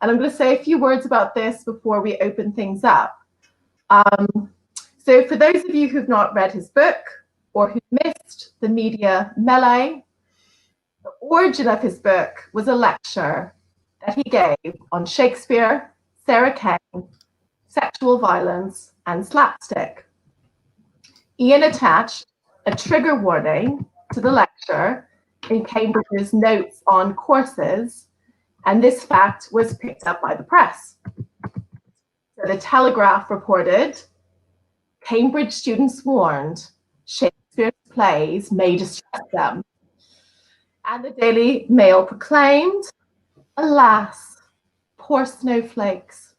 And I'm going to say a few words about this before we open things up. So for those of you who've not read his book or who missed the media melee, the origin of his book was a lecture that he gave on Shakespeare, Sarah Kane, sexual violence, and slapstick. Ian attached a trigger warning to the lecture in Cambridge's notes on courses, and this fact was picked up by the press. So the Telegraph reported, Cambridge students warned Shakespeare's plays may distress them. And the Daily Mail proclaimed, alas, poor snowflakes.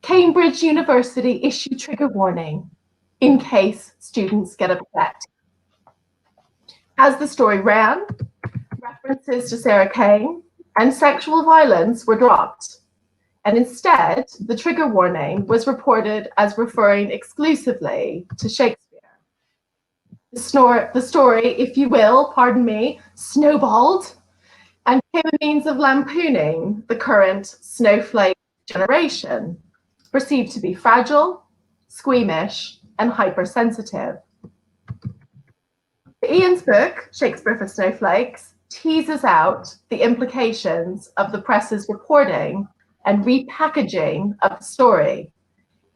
Cambridge University issued trigger warning in case students get upset. As the story ran, references to Sarah Kane and sexual violence were dropped. And instead, the trigger warning was reported as referring exclusively to Shakespeare. The story, if you will, pardon me, snowballed and became a means of lampooning the current snowflake generation, perceived to be fragile, squeamish, and hypersensitive. Ian's book, Shakespeare for Snowflakes, teases out the implications of the press's reporting and repackaging of the story,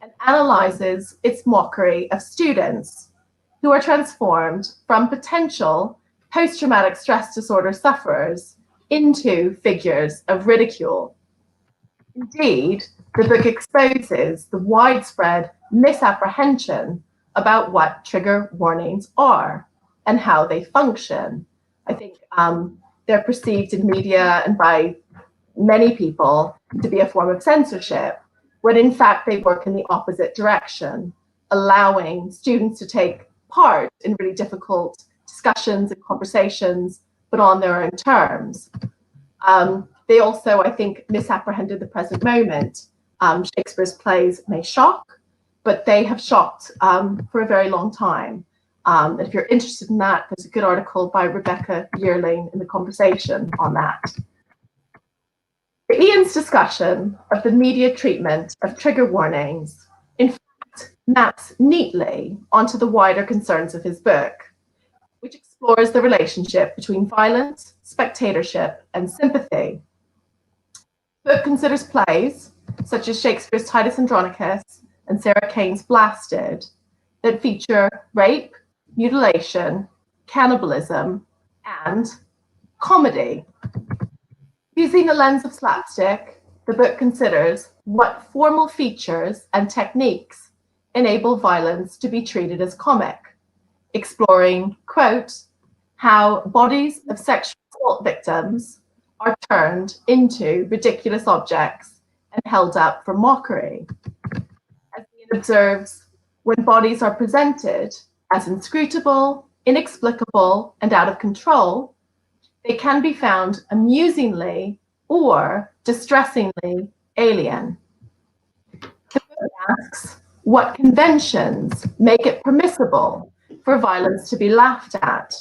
and analyzes its mockery of students who are transformed from potential post-traumatic stress disorder sufferers into figures of ridicule. Indeed, the book exposes the widespread misapprehension about what trigger warnings are and how they function. I think they're perceived in media and by many people to be a form of censorship, when in fact they work in the opposite direction, allowing students to take part in really difficult discussions and conversations, but on their own terms. They also, I think, misapprehended the present moment. Shakespeare's plays may shock, but they have shocked for a very long time. If you're interested in that, there's a good article by Rebecca Yearling in The Conversation on that. Ian's discussion of the media treatment of trigger warnings, in fact, maps neatly onto the wider concerns of his book, which explores the relationship between violence, spectatorship, and sympathy. The book considers plays, such as Shakespeare's Titus Andronicus and Sarah Kane's Blasted, that feature rape, mutilation, cannibalism, and comedy. Using the lens of slapstick, the book considers what formal features and techniques enable violence to be treated as comic, exploring, quote, how bodies of sexual assault victims are turned into ridiculous objects and held up for mockery. As Ian observes, when bodies are presented as inscrutable, inexplicable, and out of control, they can be found amusingly or distressingly alien. The book asks, what conventions make it permissible for violence to be laughed at?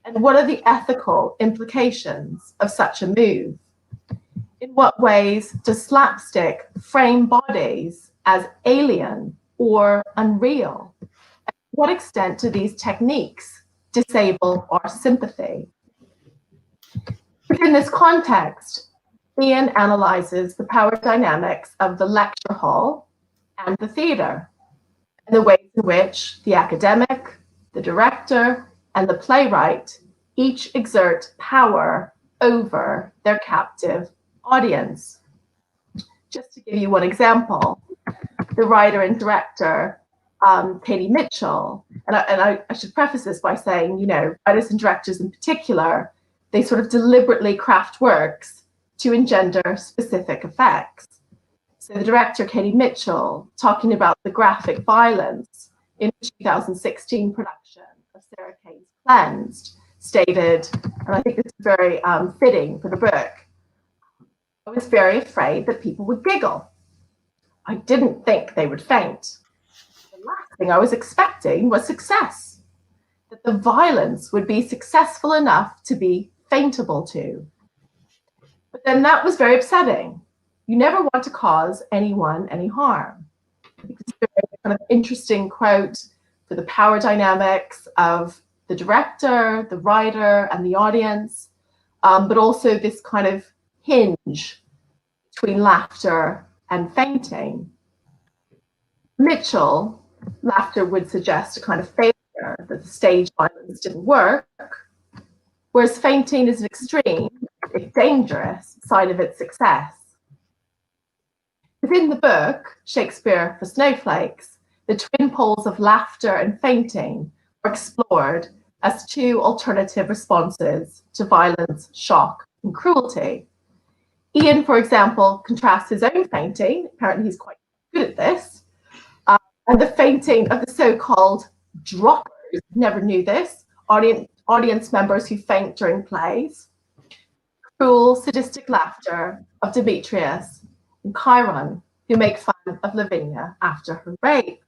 And what are the ethical implications of such a move? In what ways does slapstick frame bodies as alien or unreal? And to what extent do these techniques disable our sympathy? Within this context, Ian analyzes the power dynamics of the lecture hall and the theatre, and the ways in which the academic, the director, and the playwright each exert power over their captive audience. Just to give you one example, the writer and director, Katie Mitchell, and I should preface this by saying, writers and directors in particular, they sort of deliberately craft works to engender specific effects. So the director, Katie Mitchell, talking about the graphic violence in the 2016 production of Sarah Kane's Cleansed, stated, and I think this is very fitting for the book, I was very afraid that people would giggle. I didn't think they would faint. The last thing I was expecting was success, that the violence would be successful enough to be faintable to. But then that was very upsetting, You never want to cause anyone any harm. It's a very kind of interesting quote for the power dynamics of the director, the writer, and the audience, but also this kind of hinge between laughter and fainting. Mitchell, laughter would suggest a kind of failure, that the stage violence didn't work, whereas fainting is an extreme, it's dangerous side of its success. Within the book, Shakespeare for Snowflakes, the twin poles of laughter and fainting are explored as two alternative responses to violence, shock, and cruelty. Ian, for example, contrasts his own fainting, apparently he's quite good at this, and the fainting of the so-called droppers, never knew this, audience members who faint during plays, cruel, sadistic laughter of Demetrius and Chiron, who make fun of Lavinia after her rape.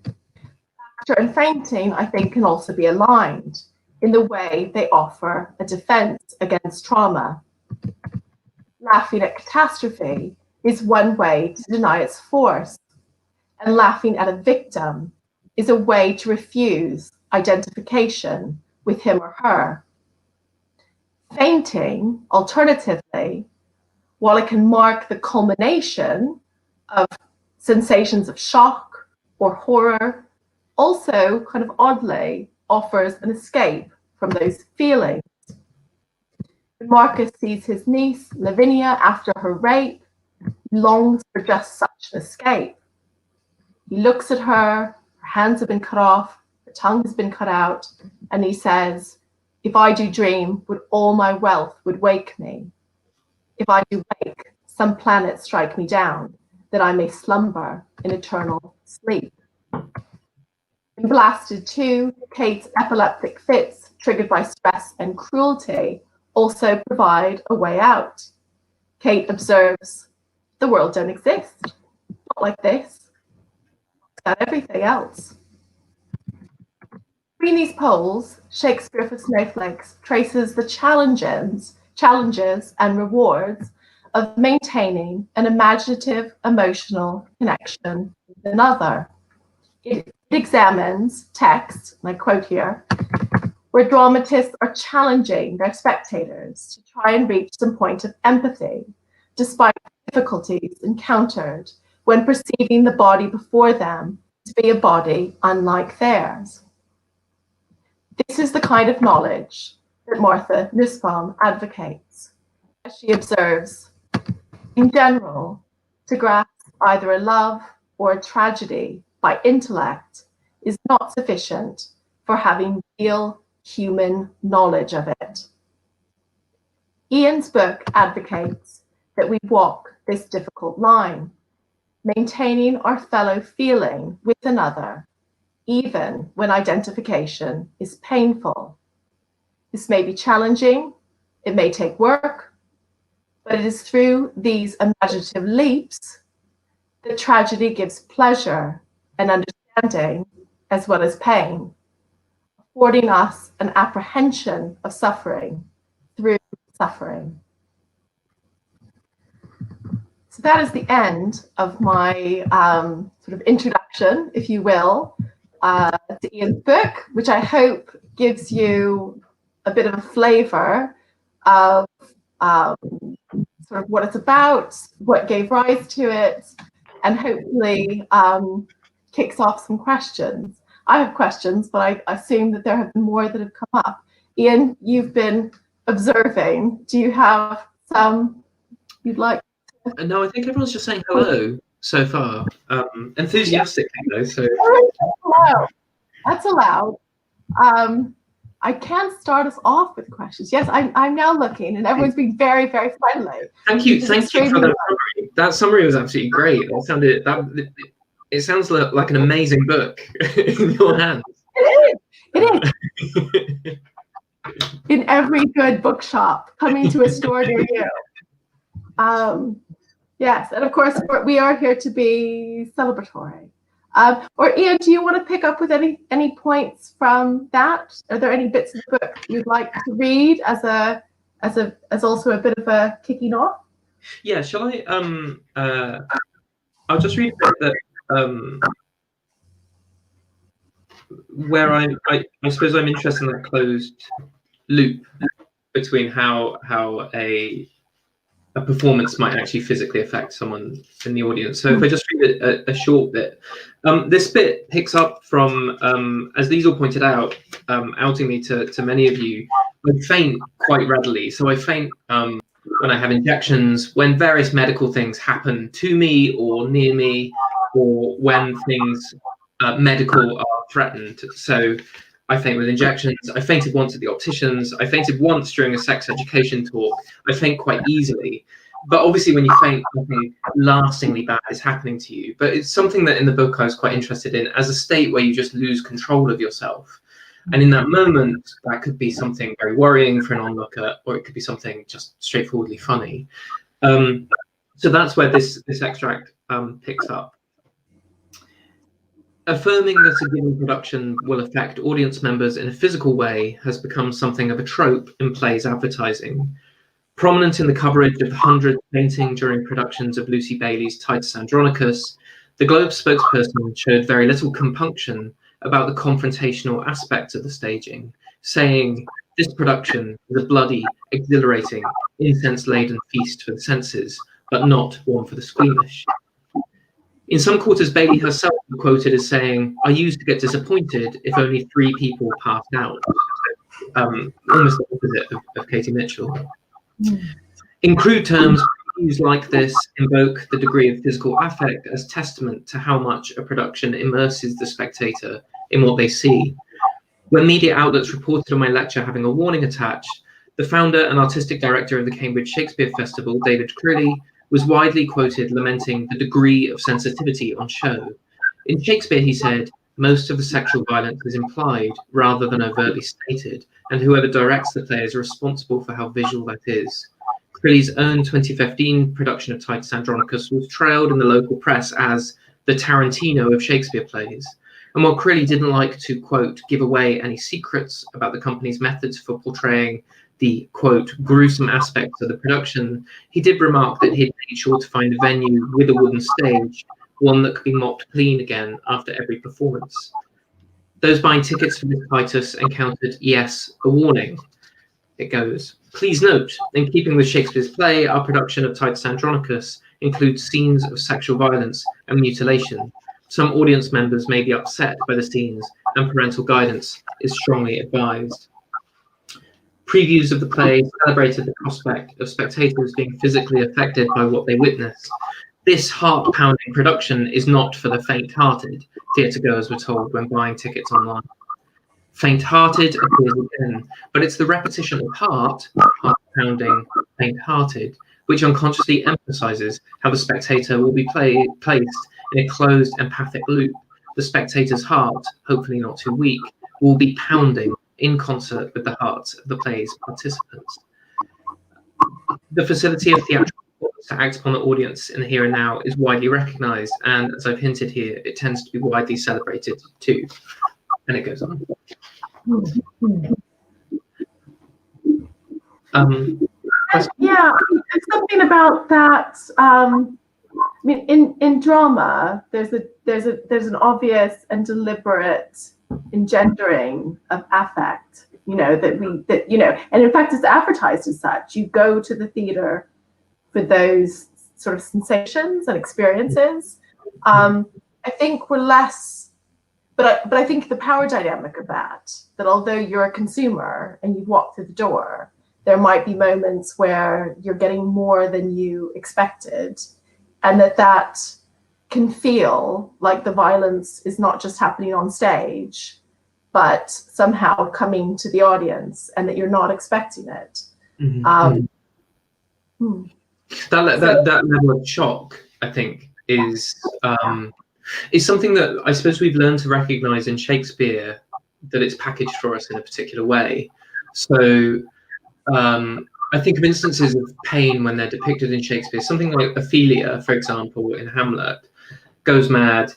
Laughter and fainting, I think, can also be aligned in the way they offer a defense against trauma. Laughing at catastrophe is one way to deny its force, and laughing at a victim is a way to refuse identification with him or her. Fainting, alternatively, while it can mark the culmination of sensations of shock or horror, also kind of oddly offers an escape from those feelings. When Marcus sees his niece, Lavinia, after her rape, he longs for just such an escape. He looks at her, her hands have been cut off, her tongue has been cut out, and he says, "If I do dream, would all my wealth would wake me? If I do wake, some planet strike me down, that I may slumber in eternal sleep." In Blasted 2, Kate's epileptic fits, triggered by stress and cruelty, also provide a way out. Kate observes, "The world don't exist, not like this. Got everything else." Between these poles, Shakespeare for Snowflakes traces the challenges and rewards of maintaining an imaginative, emotional connection with another. It examines texts, and I quote here, where dramatists are challenging their spectators to try and reach some point of empathy, despite difficulties encountered when perceiving the body before them to be a body unlike theirs. This is the kind of knowledge that Martha Nussbaum advocates. As she observes, in general, to grasp either a love or a tragedy by intellect is not sufficient for having real human knowledge of it. Ian's book advocates that we walk this difficult line, maintaining our fellow feeling with another, even when identification is painful. This may be challenging, it may take work, but it is through these imaginative leaps that tragedy gives pleasure and understanding as well as pain, affording us an apprehension of suffering through suffering. So that is the end of my sort of introduction, if you will, to Ian's book, which I hope gives you a bit of a flavor of sort of what it's about, what gave rise to it, and hopefully kicks off some questions. I have questions, but I assume that there have been more that have come up. Ian, you've been observing. Do you have some you'd like? No, I think everyone's just saying hello so far. Enthusiastically, though. So that's allowed. I can start us off with questions. Yes, I'm now looking, and everyone's been very, very friendly. Thank you for that summary. That summary was absolutely great. It sounds like an amazing book in your hands. It is. In every good bookshop, coming to a store near you. Yes, and of course we are here to be celebratory. Or Ian, do you want to pick up with any points from that? Are there any bits of the book you'd like to read as also a bit of a kicking off? Yeah, shall I? I'll just read that. Where I suppose I'm interested in that closed loop between how a performance might actually physically affect someone in the audience. So if I just read a short bit, this bit picks up from, as Lesel pointed out, outing me to many of you, I faint quite readily. So I faint when I have injections, when various medical things happen to me or near me, or when things medical are threatened. So I faint with injections. I fainted once at the opticians. I fainted once during a sex education talk. I faint quite easily. But obviously when you faint, nothing lastingly bad is happening to you. But it's something that in the book I was quite interested in as a state where you just lose control of yourself. And in that moment, that could be something very worrying for an onlooker, or it could be something just straightforwardly funny. So that's where this extract picks up. Affirming that a given production will affect audience members in a physical way has become something of a trope in plays advertising. Prominent in the coverage of the Hundred painting during productions of Lucy Bailey's Titus Andronicus, the Globe spokesperson showed very little compunction about the confrontational aspects of the staging, saying, "This production is a bloody, exhilarating, incense-laden feast for the senses, but not one for the squeamish." In some quarters, Bailey herself was quoted as saying, "I used to get disappointed if only 3 people passed out." Almost the opposite of Katie Mitchell. In crude terms, views like this invoke the degree of physical affect as testament to how much a production immerses the spectator in what they see. When media outlets reported on my lecture having a warning attached, the founder and artistic director of the Cambridge Shakespeare Festival, David Crilly, was widely quoted lamenting the degree of sensitivity on show. In Shakespeare, he said, "Most of the sexual violence is implied rather than overtly stated, and whoever directs the play is responsible for how visual that is." Crilly's own 2015 production of Titus Andronicus was trailed in the local press as the Tarantino of Shakespeare plays. And while Crilly didn't like to, quote, give away any secrets about the company's methods for portraying the, quote, gruesome aspects of the production, he did remark that he'd made sure to find a venue with a wooden stage, one that could be mopped clean again after every performance. Those buying tickets for this Titus encountered, yes, a warning. It goes, "Please note, in keeping with Shakespeare's play, our production of Titus Andronicus includes scenes of sexual violence and mutilation. Some audience members may be upset by the scenes, and parental guidance is strongly advised." Previews of the play celebrated the prospect of spectators being physically affected by what they witnessed. "This heart-pounding production is not for the faint-hearted," theatregoers were told when buying tickets online. Faint-hearted appears again, but it's the repetition of heart-pounding, faint-hearted, which unconsciously emphasizes how the spectator will be placed in a closed empathic loop. The spectator's heart, hopefully not too weak, will be pounding in concert with the hearts of the play's participants. The facility of theatrical performance to act upon the audience in the here and now is widely recognized, and as I've hinted here, it tends to be widely celebrated too. And it goes on. Yeah, there's something about that. I mean, in drama, there's an obvious and deliberate engendering of affect. You know and in fact, it's advertised as such. You go to the theater for those sort of sensations and experiences. I think we're less. But I think the power dynamic of that although you're a consumer and you walk through the door, there might be moments where you're getting more than you expected, and that can feel like the violence is not just happening on stage, but somehow coming to the audience, and that you're not expecting it. That level of shock, I think, is something that I suppose we've learned to recognize in Shakespeare, that it's packaged for us in a particular way. So I think of instances of pain when they're depicted in Shakespeare. Something like Ophelia, for example, in Hamlet, goes mad,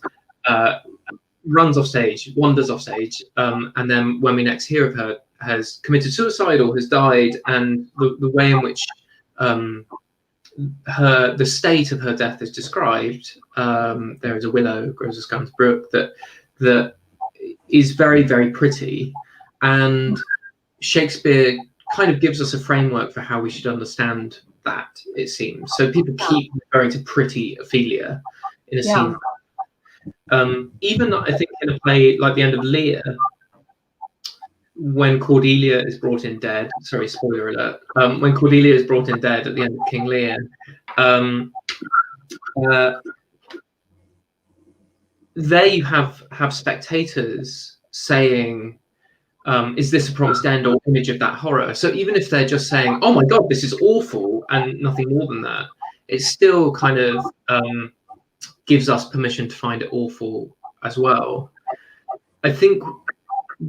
runs off stage, wanders off stage, and then when we next hear of her, has committed suicide or has died. And the way in which the state of her death is described. There is a willow grows a scum's brook that is very, very pretty, and Shakespeare kind of gives us a framework for how we should understand that, it seems. So people keep referring to pretty Ophelia in a scene. Even I think in a play like The End of Lear, when Cordelia is brought in dead, sorry, spoiler alert, when Cordelia is brought in dead at the end of King Lear, there you have spectators saying, is this a promised end or image of that horror? So even if they're just saying, oh my God, this is awful, and nothing more than that, it still kind of gives us permission to find it awful as well. I think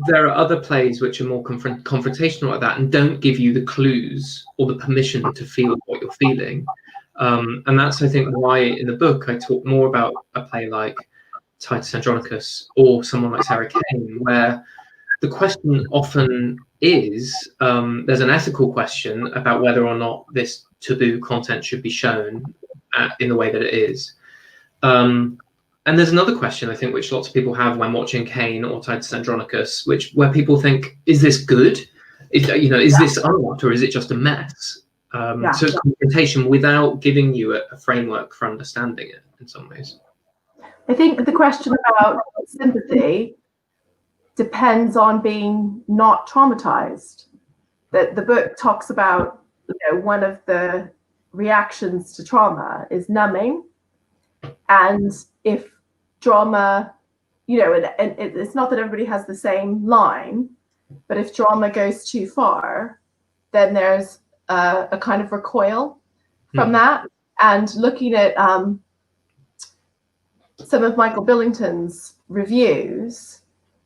there are other plays which are more confrontational like that and don't give you the clues or the permission to feel what you're feeling. And that's, I think, why in the book I talk more about a play like Titus Andronicus or someone like Sarah Kane, where the question often is, there's an ethical question about whether or not this taboo content should be shown in the way that it is. And there's another question, I think, which lots of people have when watching Kane or Titus Andronicus, where people think, is this good? Is this art, or is it just a mess? So it's confrontation without giving you a framework for understanding it in some ways. I think the question about sympathy depends on being not traumatized. That the book talks about, one of the reactions to trauma is numbing, and if drama, and it's not that everybody has the same line, but if drama goes too far, then there's a kind of recoil from that. And looking at some of Michael Billington's reviews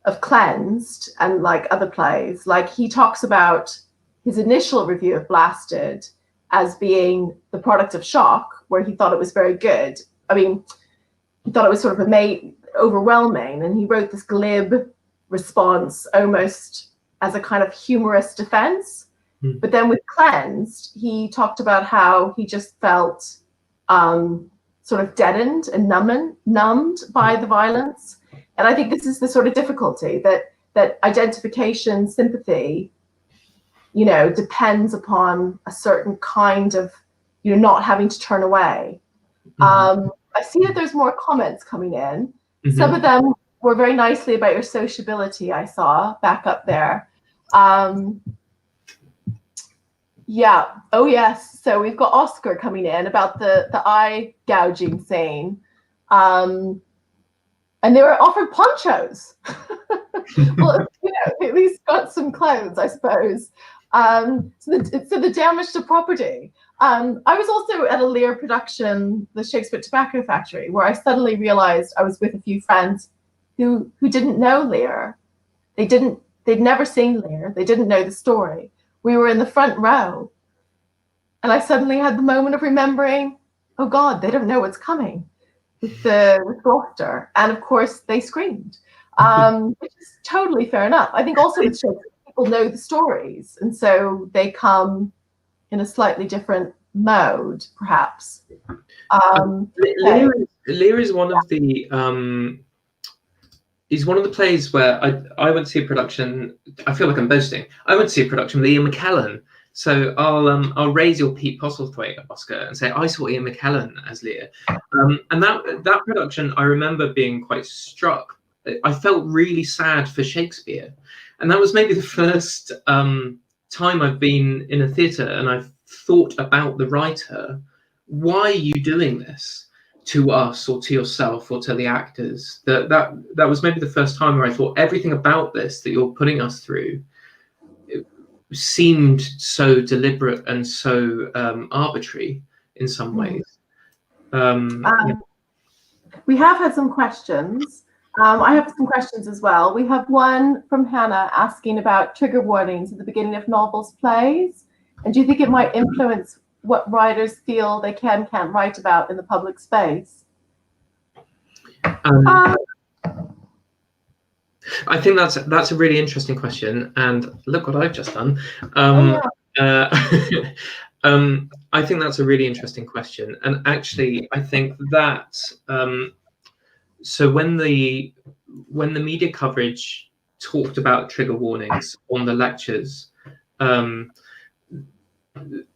of Cleansed and like other plays, like he talks about his initial review of Blasted as being the product of shock, where he thought it was very good. I mean, he thought it was sort of overwhelming, and he wrote this glib response almost as a kind of humorous defense. But then with Cleansed, he talked about how he just felt sort of deadened and numbed by the violence. And I think this is the sort of difficulty that identification, sympathy, depends upon a certain kind of, not having to turn away. I see that there's more comments coming in. Some of them were very nicely about your sociability, I saw back up there. Yeah. Oh, yes. So we've got Oscar coming in about the eye gouging scene. And they were offered ponchos. Well, at least got some clothes, I suppose. So the damage to property. I was also at a Lear production, the Shakespeare Tobacco Factory, where I suddenly realized I was with a few friends who didn't know Lear. They'd never seen Lear. They didn't know the story. We were in the front row, and I suddenly had the moment of remembering, oh God, they don't know what's coming with Gloucester. And of course they screamed, which is totally fair enough. I think also with Shakespeare, people know the stories, and so they come in a slightly different mode, perhaps. Lear is one of the he's one of the plays where I went to see a production. I feel like I'm boasting. I went to see a production with Ian McKellen. So I'll raise your Pete Postlethwaite, Oscar, and say I saw Ian McKellen as Lear. And that production, I remember being quite struck. I felt really sad for Shakespeare, and that was maybe the first time I've been in a theatre and I've thought about the writer. Why are you doing this to us or to yourself or to the actors? That was maybe the first time where I thought everything about this that you're putting us through, it seemed so deliberate and so arbitrary in some ways. We have had some questions. I have some questions as well. We have one from Hannah asking about trigger warnings at the beginning of novels, plays. And do you think it might influence what writers feel they can't write about in the public space? I think that's a really interesting question. And look what I've just done. I think that's a really interesting question, and actually, I think that so when the media coverage talked about trigger warnings on the lectures,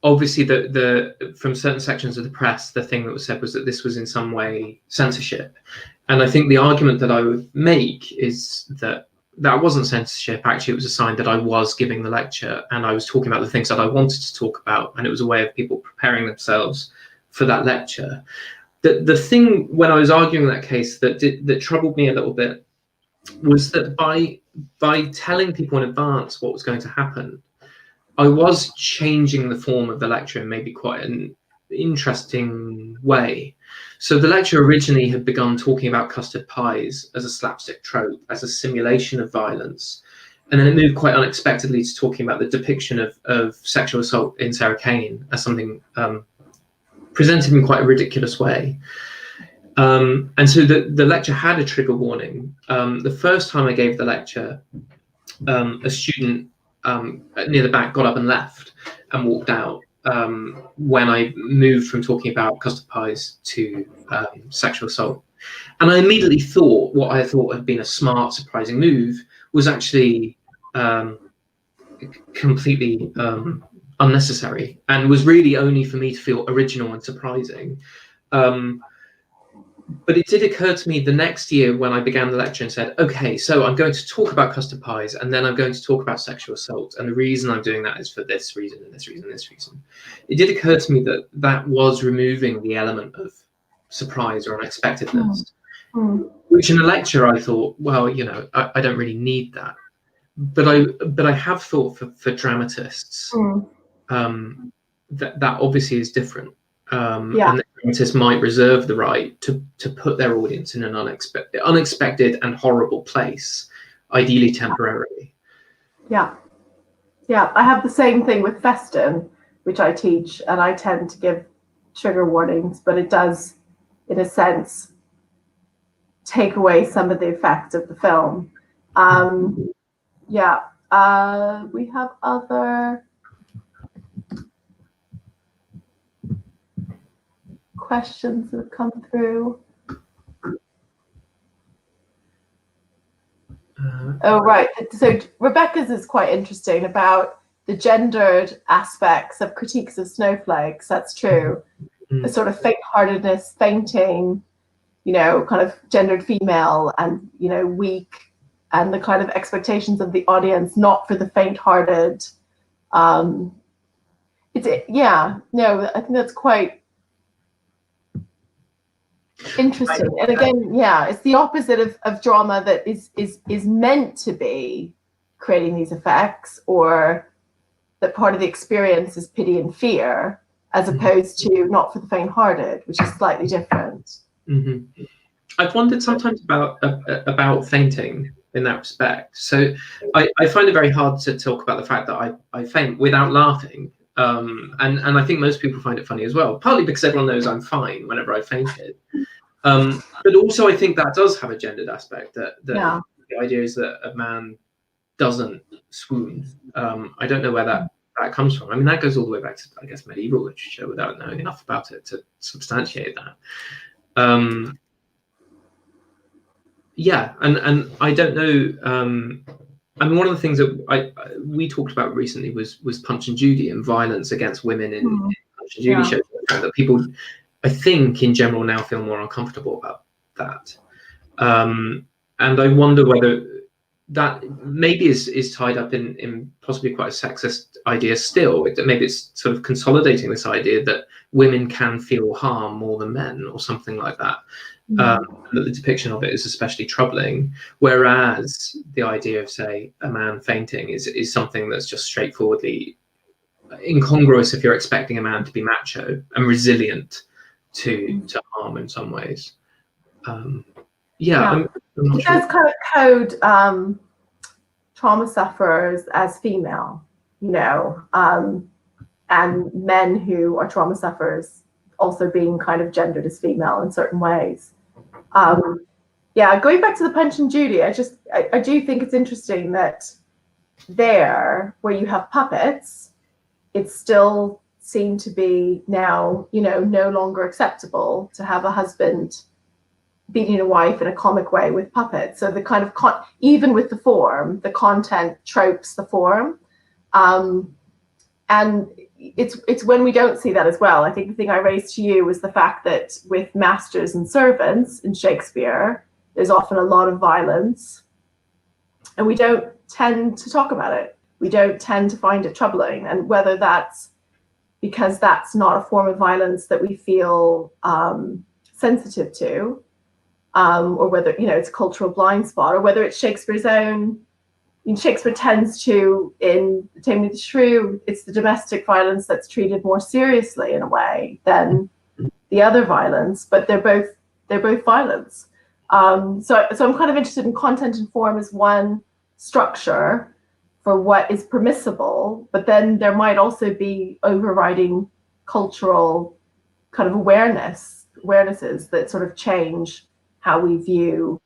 obviously the from certain sections of the press, the thing that was said was that this was in some way censorship, and I think the argument that I would make is that that wasn't censorship. Actually, it was a sign that I was giving the lecture and I was talking about the things that I wanted to talk about, and it was a way of people preparing themselves for that lecture. The thing when I was arguing that case that troubled me a little bit was that by telling people in advance what was going to happen, I was changing the form of the lecture in maybe quite an interesting way. So the lecture originally had begun talking about custard pies as a slapstick trope, as a simulation of violence. And then it moved quite unexpectedly to talking about the depiction of sexual assault in Sarah Kane as something presented in quite a ridiculous way. And so the lecture had a trigger warning. The first time I gave the lecture, a student near the back got up and left and walked out when I moved from talking about custard pies to sexual assault. And I immediately thought what I thought had been a smart, surprising move was actually completely unnecessary and was really only for me to feel original and surprising. But it did occur to me the next year when I began the lecture and said, okay, so I'm going to talk about custard pies and then I'm going to talk about sexual assault. And the reason I'm doing that is for this reason and this reason and this reason. It did occur to me that that was removing the element of surprise or unexpectedness, which in a lecture I thought, well, you know, I don't really need that. But I have thought for dramatists, that obviously is different. And the dramatists might reserve the right to put their audience in an unexpected and horrible place, ideally temporarily. Yeah, I have the same thing with Festin, which I teach, and I tend to give trigger warnings, but it does, in a sense, take away some of the effect of the film. We have other questions that have come through. Oh, right. So Rebecca's is quite interesting about the gendered aspects of critiques of Snowflakes. That's true. The sort of faint-heartedness, fainting, you know, kind of gendered female and, you know, weak, and the kind of expectations of the audience, not for the faint-hearted. I think that's quite interesting. And again, it's the opposite of drama that is meant to be creating these effects, or that part of the experience is pity and fear, as opposed to not for the faint-hearted, which is slightly different. I've wondered sometimes about fainting in that respect. So I find it very hard to talk about the fact that I faint without laughing. And I think most people find it funny as well, partly because everyone knows I'm fine whenever I fainted. But also I think that does have a gendered aspect, that the idea is that a man doesn't swoon. I don't know where that comes from. I mean, that goes all the way back to, I guess, medieval literature without knowing enough about it to substantiate that. And I don't know. I mean, one of the things that we talked about recently was Punch and Judy and violence against women in Punch and Judy shows. That people, I think, in general now feel more uncomfortable about that. And I wonder whether that maybe is tied up in possibly quite a sexist idea still. Maybe it's sort of consolidating this idea that women can feel harm more than men, or something like that. That the depiction of it is especially troubling, whereas the idea of, say, a man fainting is something that's just straightforwardly incongruous if you're expecting a man to be macho and resilient to harm in some ways. I'm not it sure. does kind of code trauma sufferers as female, you know, and men who are trauma sufferers also being kind of gendered as female in certain ways. Going back to the Punch and Judy, I do think it's interesting that there, where you have puppets, it's still seem to be now, no longer acceptable to have a husband beating a wife in a comic way with puppets. So the kind of even with the form, the content tropes the form, and it's when we don't see that as well. I think the thing I raised to you was the fact that with masters and servants in Shakespeare, there's often a lot of violence, and we don't tend to talk about it. We don't tend to find it troubling, and whether that's because that's not a form of violence that we feel sensitive to, or whether it's a cultural blind spot, or whether it's Shakespeare's own. Shakespeare tends to, in The Taming of the Shrew, it's the domestic violence that's treated more seriously in a way than the other violence, but they're both violence. So I'm kind of interested in content and form as one structure for what is permissible, but then there might also be overriding cultural kind of awarenesses that sort of change how we view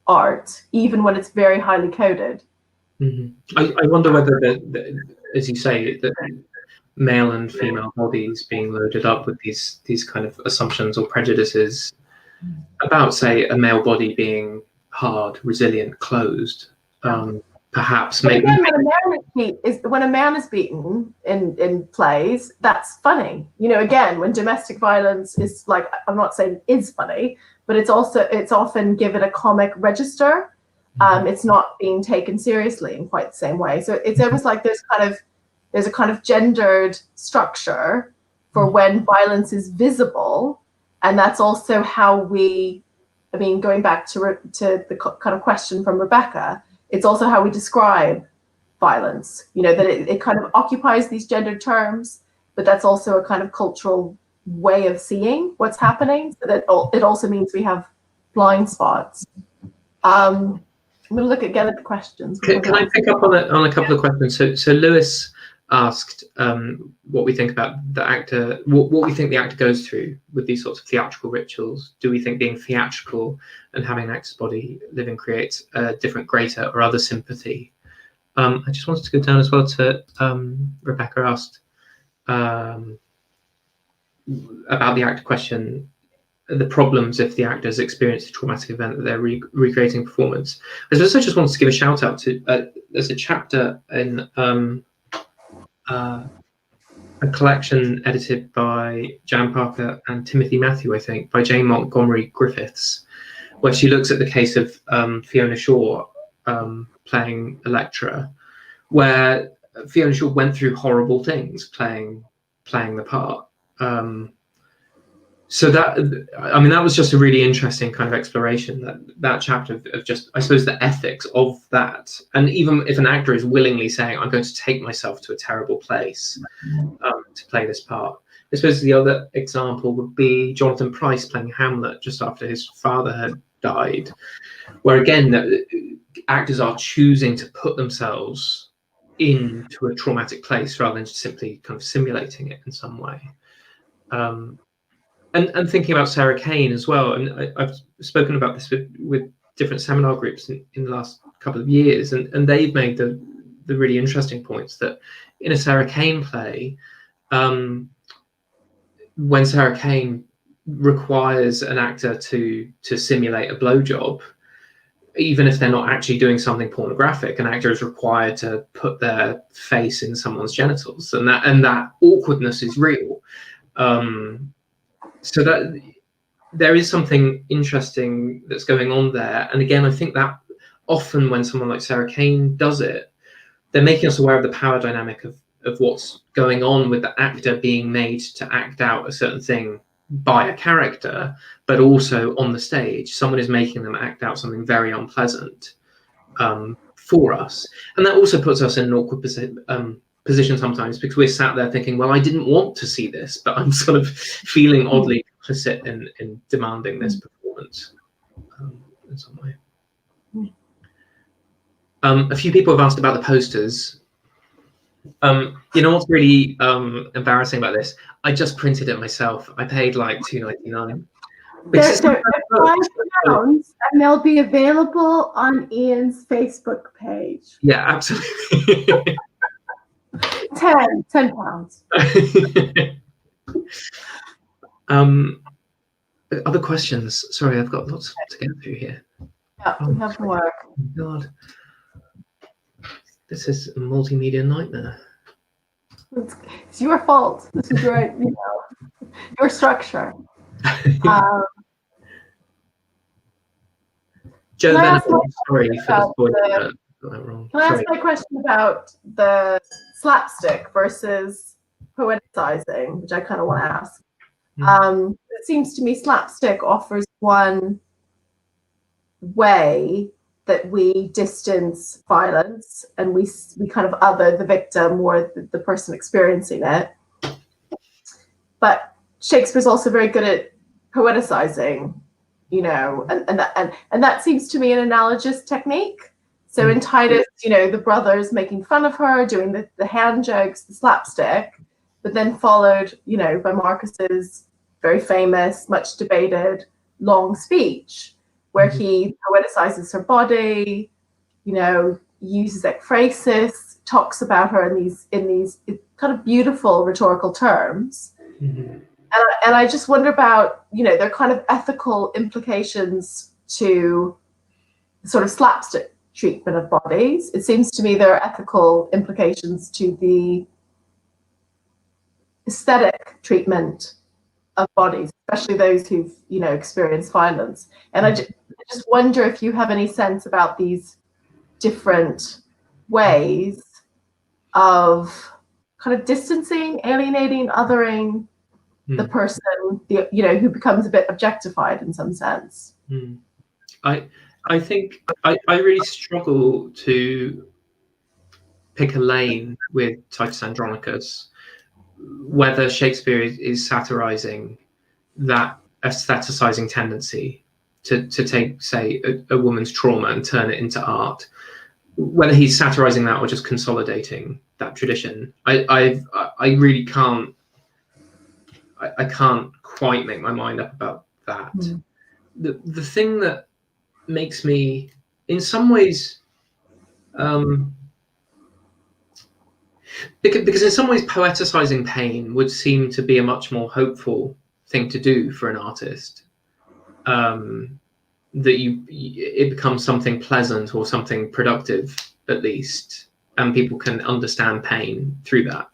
art, even when it's very highly coded. Mm-hmm. I wonder whether, as you say, the male and female bodies being loaded up with these kind of assumptions or prejudices about, say, a male body being hard, resilient, closed, perhaps maybe. When a man is beaten in plays, that's funny. Again, when domestic violence is, like, I'm not saying is funny, but it's often given a comic register. It's not being taken seriously in quite the same way. So it's almost like there's a kind of gendered structure for when violence is visible, and that's also how going back to the kind of question from Rebecca, it's also how we describe violence. That it kind of occupies these gendered terms, but that's also a kind of cultural way of seeing what's happening. So that it also means we have blind spots. I'm going to look again at the questions. Can I pick up on a couple of questions? So Lewis asked what we think about the actor, what we think the actor goes through with these sorts of theatrical rituals. Do we think being theatrical and having an actor's body living creates a different, greater, or other sympathy? I just wanted to go down as well to Rebecca asked about the actor question. The problems if the actors experience a traumatic event that they're recreating performance. I just wanted to give a shout out to there's a chapter in a collection edited by Jan Parker and Timothy Matthew, I think, by Jane Montgomery Griffiths, where she looks at the case of Fiona Shaw playing Electra, where Fiona Shaw went through horrible things playing the part. So that was just a really interesting kind of exploration, that chapter of just, I suppose, the ethics of that. And even if an actor is willingly saying, I'm going to take myself to a terrible place to play this part. I suppose the other example would be Jonathan Pryce playing Hamlet just after his father had died, where again, actors are choosing to put themselves into a traumatic place rather than just simply kind of simulating it in some way. And thinking about Sarah Kane as well, and I've spoken about this with different seminar groups in the last couple of years, and they've made the really interesting points that in a Sarah Kane play, when Sarah Kane requires an actor to simulate a blowjob, even if they're not actually doing something pornographic, an actor is required to put their face in someone's genitals, and that awkwardness is real. So that there is something interesting that's going on there. And again, I think that often when someone like Sarah Kane does it, they're making us aware of the power dynamic of what's going on with the actor being made to act out a certain thing by a character, but also on the stage, someone is making them act out something very unpleasant for us. And that also puts us in an awkward position sometimes, because we're sat there thinking, well, I didn't want to see this, but I'm sort of feeling oddly complicit in demanding this performance in some way. A few people have asked about the posters. You know what's really embarrassing about this? I just printed it myself. I paid like $2.99. They're £5, and they'll be available on Ian's Facebook page. Yeah, absolutely. £10. Other questions? Sorry, I've got lots to get through here. Yeah, we have more. God, this is a multimedia nightmare. It's your fault. This is your, your structure. Joe, Can I then, ask my sorry for the spoiler. Can I ask my question about the slapstick versus poeticizing, which I kind of want to ask? It seems to me slapstick offers one way that we distance violence and we kind of other the victim or the person experiencing it. But Shakespeare's also very good at poeticizing, and that seems to me an analogous technique. So in Titus, the brothers making fun of her, doing the hand jokes, the slapstick, but then followed, by Marcus's very famous, much debated, long speech, where he poeticizes her body, uses ekphrasis, talks about her in these kind of beautiful rhetorical terms. And I just wonder about, their kind of ethical implications to sort of slapstick treatment of bodies. It seems to me there are ethical implications to the aesthetic treatment of bodies, especially those who've, experienced violence. And I just wonder if you have any sense about these different ways of kind of distancing, alienating, othering the person, who becomes a bit objectified in some sense. I think I really struggle to pick a lane with Titus Andronicus, whether Shakespeare is satirizing that aestheticizing tendency to take, say, a woman's trauma and turn it into art, whether he's satirizing that or just consolidating that tradition. I really can't. I can't quite make my mind up about that. The thing that makes me, in some ways, because in some ways poeticizing pain would seem to be a much more hopeful thing to do for an artist, that it becomes something pleasant or something productive, at least, and people can understand pain through that,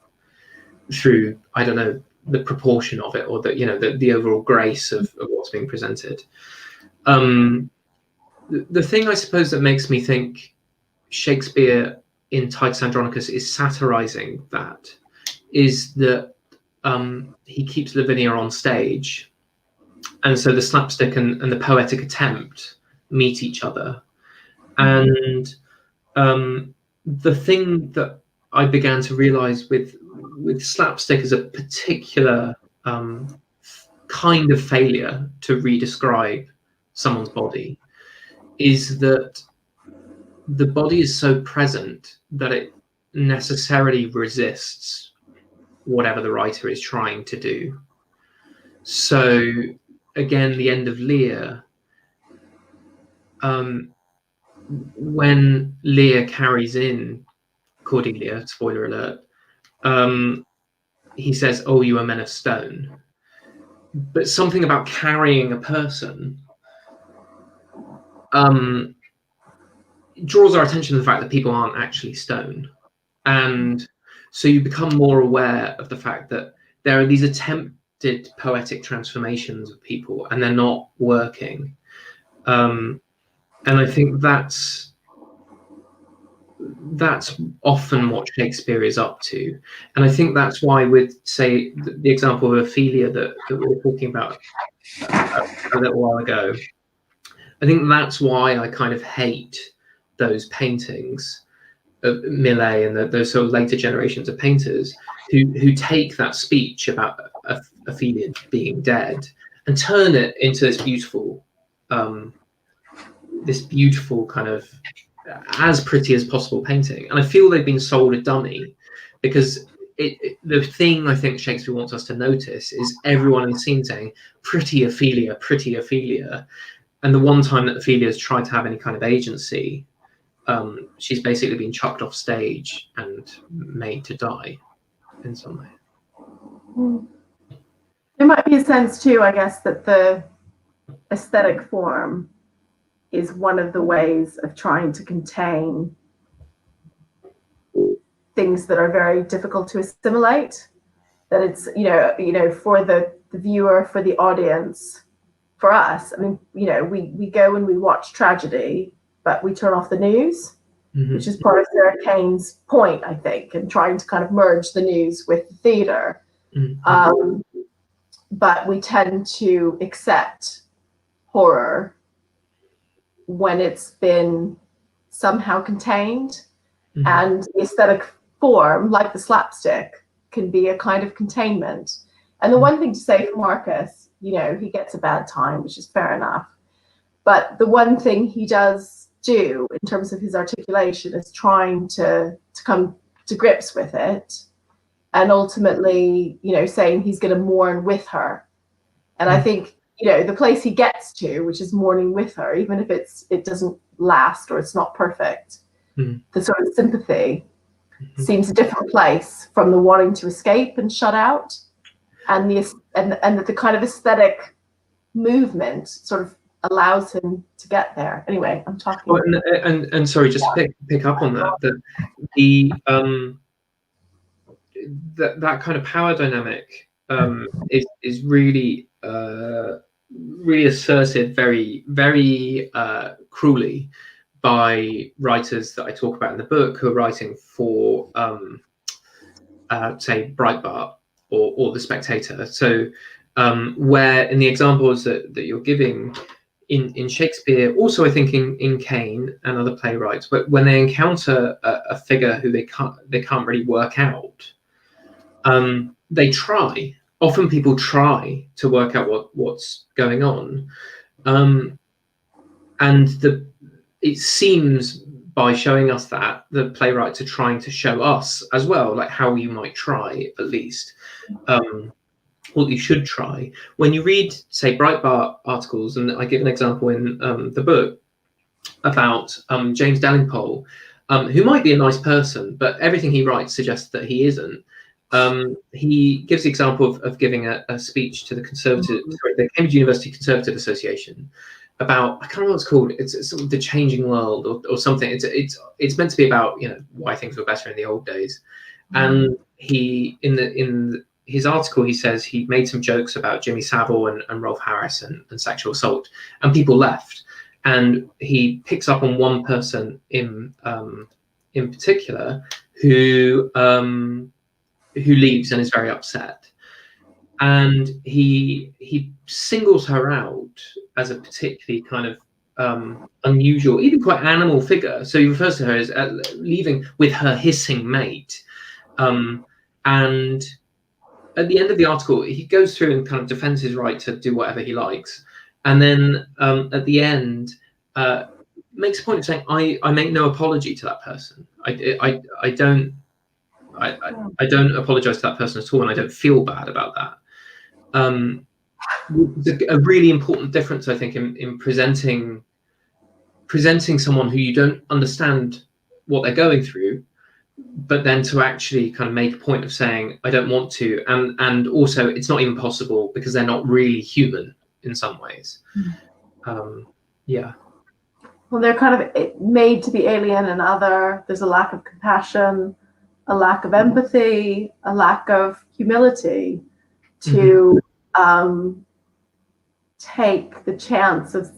through, I don't know, the proportion of it, or the overall grace of what's being presented. The thing I suppose that makes me think Shakespeare in Titus Andronicus is satirizing that is that he keeps Lavinia on stage, and so the slapstick and the poetic attempt meet each other. And the thing that I began to realize with slapstick as a particular kind of failure to re-describe someone's body is that the body is so present that it necessarily resists whatever the writer is trying to do. So again, the end of Lear, when Lear carries in Cordelia, spoiler alert, he says, "Oh, you are men of stone." But something about carrying a person draws our attention to the fact that people aren't actually stone. And so you become more aware of the fact that there are these attempted poetic transformations of people and they're not working. And I think that's often what Shakespeare is up to. And I think that's why with, say, the example of Ophelia that we were talking about a little while ago, I think that's why I kind of hate those paintings of Millet and those sort of later generations of painters who take that speech about Ophelia being dead and turn it into this beautiful kind of as pretty as possible painting. And I feel they've been sold a dummy, because the thing I think Shakespeare wants us to notice is everyone in the scene saying, "Pretty Ophelia, pretty Ophelia." And the one time that Ophelia's tried to have any kind of agency, she's basically been chucked off stage and made to die. in some way. There might be a sense too, I guess, that the aesthetic form is one of the ways of trying to contain things that are very difficult to assimilate. That it's, for the viewer, for the audience, for us, I mean, we go and we watch tragedy, but we turn off the news, which is part of Sarah Kane's point, I think, and trying to kind of merge the news with the theatre. But we tend to accept horror when it's been somehow contained, and the aesthetic form, like the slapstick, can be a kind of containment. And the one thing to say for Marcus, he gets a bad time, which is fair enough. But the one thing he does do in terms of his articulation is trying to come to grips with it, and ultimately, saying he's going to mourn with her. And I think, the place he gets to, which is mourning with her, even if it doesn't last or it's not perfect, the sort of sympathy seems a different place from the wanting to escape and shut out, and the kind of aesthetic movement sort of allows him to get there. Anyway, I'm talking. Well, and sorry, just to pick up on that that kind of power dynamic is really really asserted very, very cruelly by writers that I talk about in the book, who are writing for say Breitbart or The Spectator. So where in the examples that you're giving in Shakespeare, also I think in Kane and other playwrights, but when they encounter a figure who they can't really work out, they try. Often people try to work out what's going on, and it seems by showing us that the playwrights are trying to show us as well, like how you might try at least, what you should try. When you read, say, Breitbart articles, and I give an example in the book about James Delingpole, who might be a nice person, but everything he writes suggests that he isn't. He gives the example of giving a speech to the the Cambridge University Conservative Association about, I can't remember what it's called. It's sort of the changing world or something. It's meant to be about why things were better in the old days. And he in his article he says he made some jokes about Jimmy Savile and Rolf Harris and sexual assault, and people left. And he picks up on one person in particular who leaves and is very upset, and he singles her out as a particularly kind of unusual, even quite animal figure. So he refers to her as leaving with her hissing mate, and at the end of the article he goes through and kind of defends his right to do whatever he likes, and then at the end makes a point of saying, I make no apology to that person. I don't apologize to that person at all, and I don't feel bad about that. A really important difference, I think, in presenting someone who you don't understand what they're going through, but then to actually kind of make a point of saying, I don't want to, and also it's not even possible because they're not really human in some ways. Yeah. Well, they're kind of made to be alien and other. There's a lack of compassion, a lack of empathy, a lack of humility to take the chance of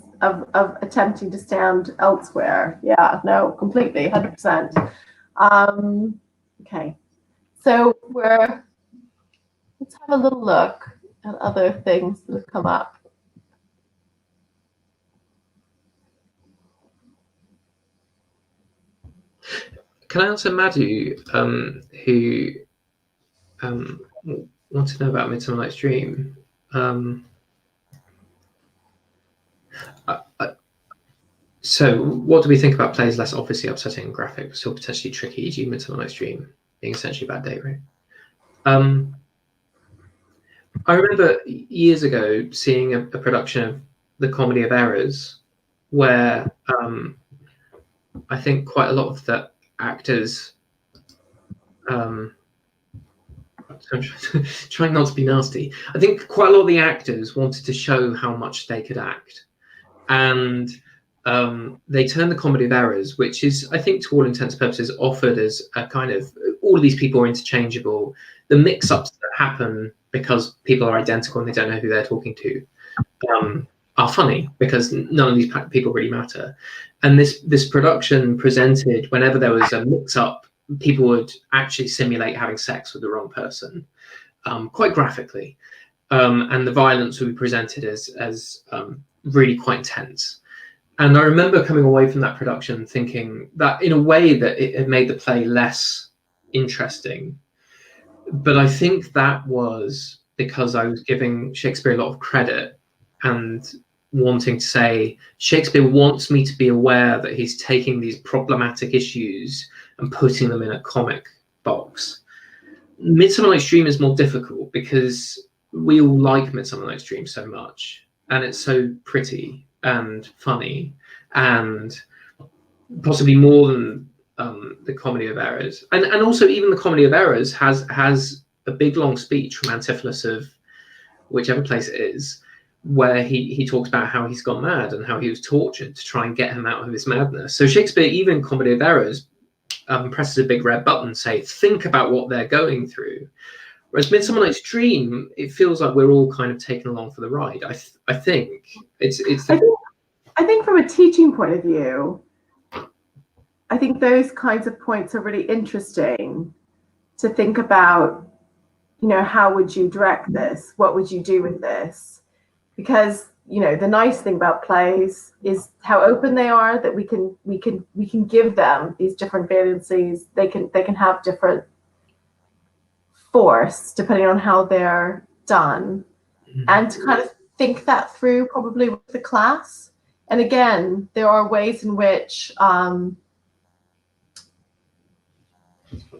attempting to stand elsewhere. Yeah, no, completely, 100%. Okay, so let's have a little look at other things that have come up. Can I answer Madhu, who wants to know about Midsummer Night's Dream? So what do we think about plays less obviously upsetting and graphic, but still potentially tricky, e.g. Midsummer Night's Dream being essentially a bad day, right? I remember years ago seeing a production of The Comedy of Errors where I think quite a lot of the actors I'm trying not to be nasty. I think quite a lot of the actors wanted to show how much they could act, and they turned the comedy of errors, which is, I think, to all intents and purposes, offered as a kind of, all of these people are interchangeable. The mix-ups that happen because people are identical and they don't know who they're talking to are funny, because none of these people really matter. And this production presented, whenever there was a mix-up, people would actually simulate having sex with the wrong person, quite graphically. And the violence would be presented as really quite intense. And I remember coming away from that production thinking that, in a way, that it made the play less interesting. But I think that was because I was giving Shakespeare a lot of credit and wanting to say, Shakespeare wants me to be aware that he's taking these problematic issues and putting them in a comic box. Midsummer Night's Dream is more difficult because we all like Midsummer Night's Dream so much, and it's so pretty and funny, and possibly more than the Comedy of Errors. And also, even the Comedy of Errors has a big long speech from Antipholus of whichever place it is, where he talks about how he's gone mad and how he was tortured to try and get him out of his madness. So Shakespeare, even Comedy of Errors, presses a big red button, say, think about what they're going through. Whereas Midsummer Night's Dream, it feels like we're all kind of taken along for the ride. I think it's. I think from a teaching point of view, I think those kinds of points are really interesting to think about. You know, how would you direct this? What would you do with this? Because, you know, the nice thing about plays is how open they are, that we can give them these different variances. They can have different force depending on how they're done, and to kind of think that through probably with the class. And again, there are ways in which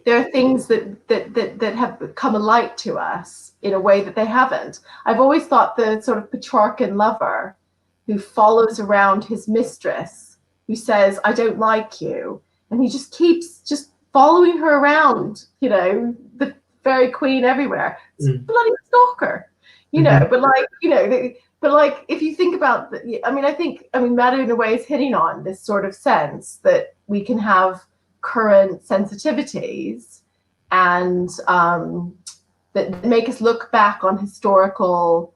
there are things that have come alight to us in a way that they haven't. I've always thought the sort of Petrarchan lover who follows around his mistress, who says, I don't like you, and he just keeps just following her around, you know, the fairy queen everywhere. It's a bloody stalker, you know. But like, you know, but like, if you think about I think Madhu in a way is hitting on this sort of sense that we can have current sensitivities and that make us look back on historical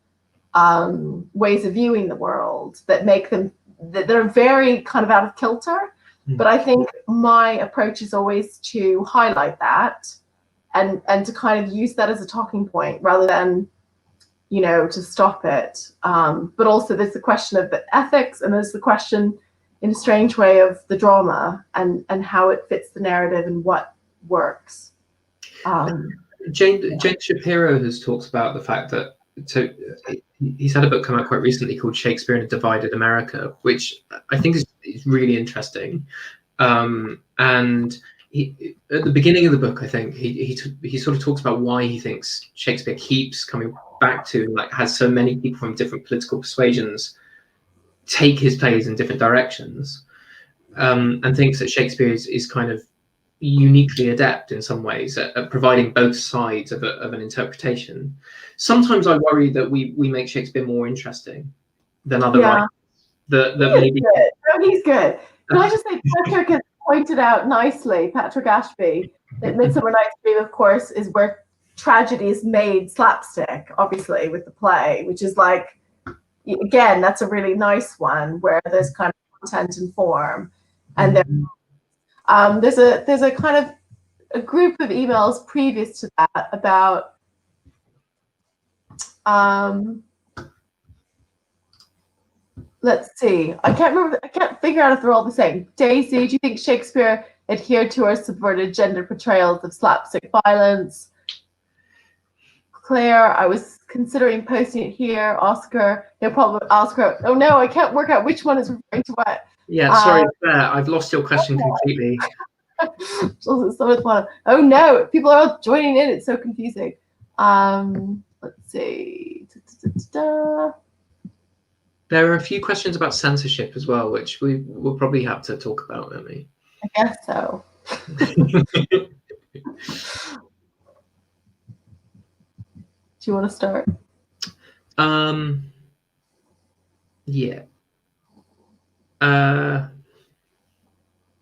ways of viewing the world that make them, that they're very kind of out of kilter. But I think my approach is always to highlight that and to kind of use that as a talking point rather than, you know, to stop it. But also there's the question of the ethics, and there's the question, in a strange way, of the drama and how it fits the narrative and what works. Jane Shapiro has talked about the fact that, so he's had a book come out quite recently called Shakespeare in a Divided America, which I think is really interesting. And he, at the beginning of the book, I think he sort of talks about why he thinks Shakespeare keeps coming back to, like, has so many people from different political persuasions take his plays in different directions, and thinks that Shakespeare is kind of uniquely adept in some ways at providing both sides of an interpretation. Sometimes I worry that we make Shakespeare more interesting than other writers. That maybe good. No, he's good. Can I just say, Patrick has pointed out nicely, Patrick Ashby, that Midsummer Night's Dream, of course, is where tragedy is made slapstick, obviously, with the play, which is like, again, that's a really nice one where there's kind of content and form, and there's a kind of a group of emails previous to that about let's see, I can't figure out if they're all the same. Daisy, do you think Shakespeare adhered to or subverted gender portrayals of slapstick violence? Claire, I was considering posting it here. Oscar, no problem. Oscar, oh no, I can't work out which one is referring to what. Yeah, sorry, Claire, I've lost your question completely. Oh no, people are all joining in. It's so confusing. Let's see. There are a few questions about censorship as well, which we will probably have to talk about, won't we? I guess so. Do you want to start? Yeah.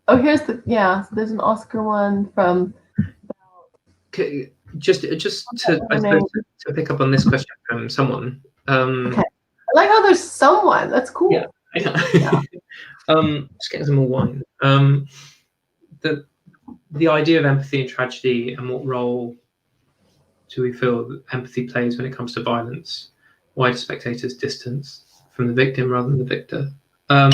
Oh, here's the So there's an Oscar one from. Just to, I suppose, to pick up on this question from someone. Okay. I like how there's someone. That's cool. Yeah. Yeah. Just getting some more wine. The idea of empathy and tragedy, and what role do we feel that empathy plays when it comes to violence? Why do spectators distance from the victim rather than the victor? I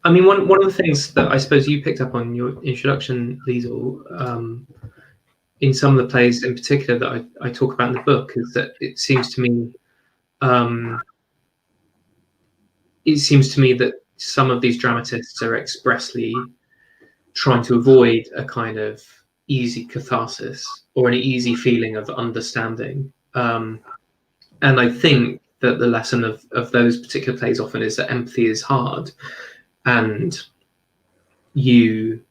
mean, one of the things that I suppose you picked up on your introduction, Lesel, in some of the plays in particular that I talk about in the book, is that it seems to me that some of these dramatists are expressly trying to avoid a kind of easy catharsis or an easy feeling of understanding. And I think that the lesson of those particular plays often is that empathy is hard, and you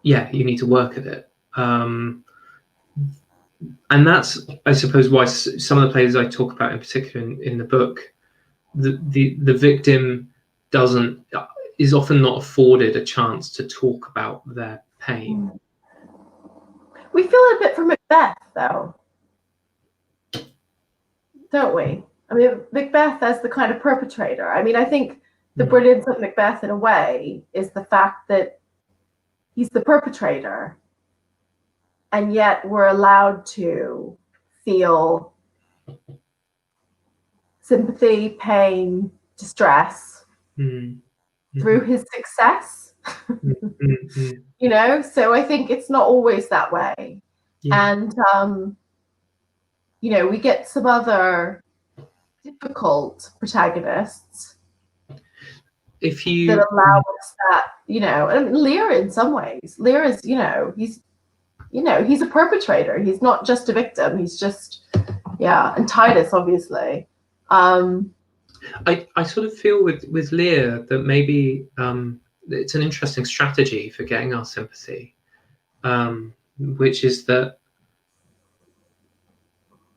need to work at it. And that's, I suppose, why some of the plays I talk about in particular in the book, the victim is often not afforded a chance to talk about their pain. We feel it a bit from Macbeth, though, don't we? I mean, Macbeth as the kind of perpetrator. I mean, I think the brilliance of Macbeth, in a way, is the fact that he's the perpetrator, and yet we're allowed to feel sympathy, pain, distress through his success. You know, so I think it's not always that way. Yeah. And you know, we get some other difficult protagonists that allow us that, you know, and Lear, in some ways, Lear is, he's a perpetrator. He's not just a victim. He's just, and Titus, obviously. I sort of feel with Lear that maybe it's an interesting strategy for getting our sympathy, which is that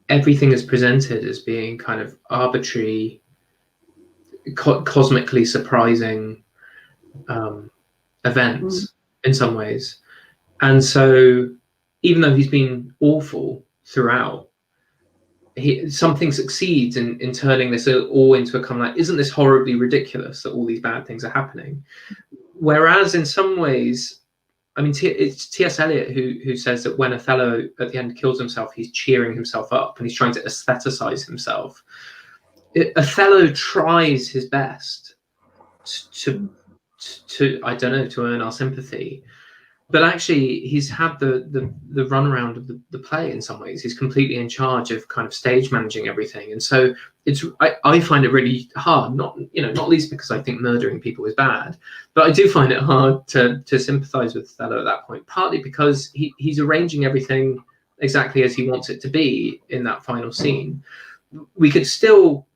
everything is presented as being kind of arbitrary, cosmically surprising events in some ways. And so even though he's been awful throughout, something succeeds in turning this all into a kind of like, isn't this horribly ridiculous that all these bad things are happening? Whereas in some ways, I mean, it's T.S. Eliot who says that when Othello at the end kills himself, he's cheering himself up and he's trying to aestheticize himself. Othello tries his best to I don't know, to earn our sympathy. But actually, he's had the runaround of the play in some ways. He's completely in charge of kind of stage managing everything, and so I find it really hard. Not least because I think murdering people is bad, but I do find it hard to sympathise with Othello at that point. Partly because he's arranging everything exactly as he wants it to be in that final scene. We could still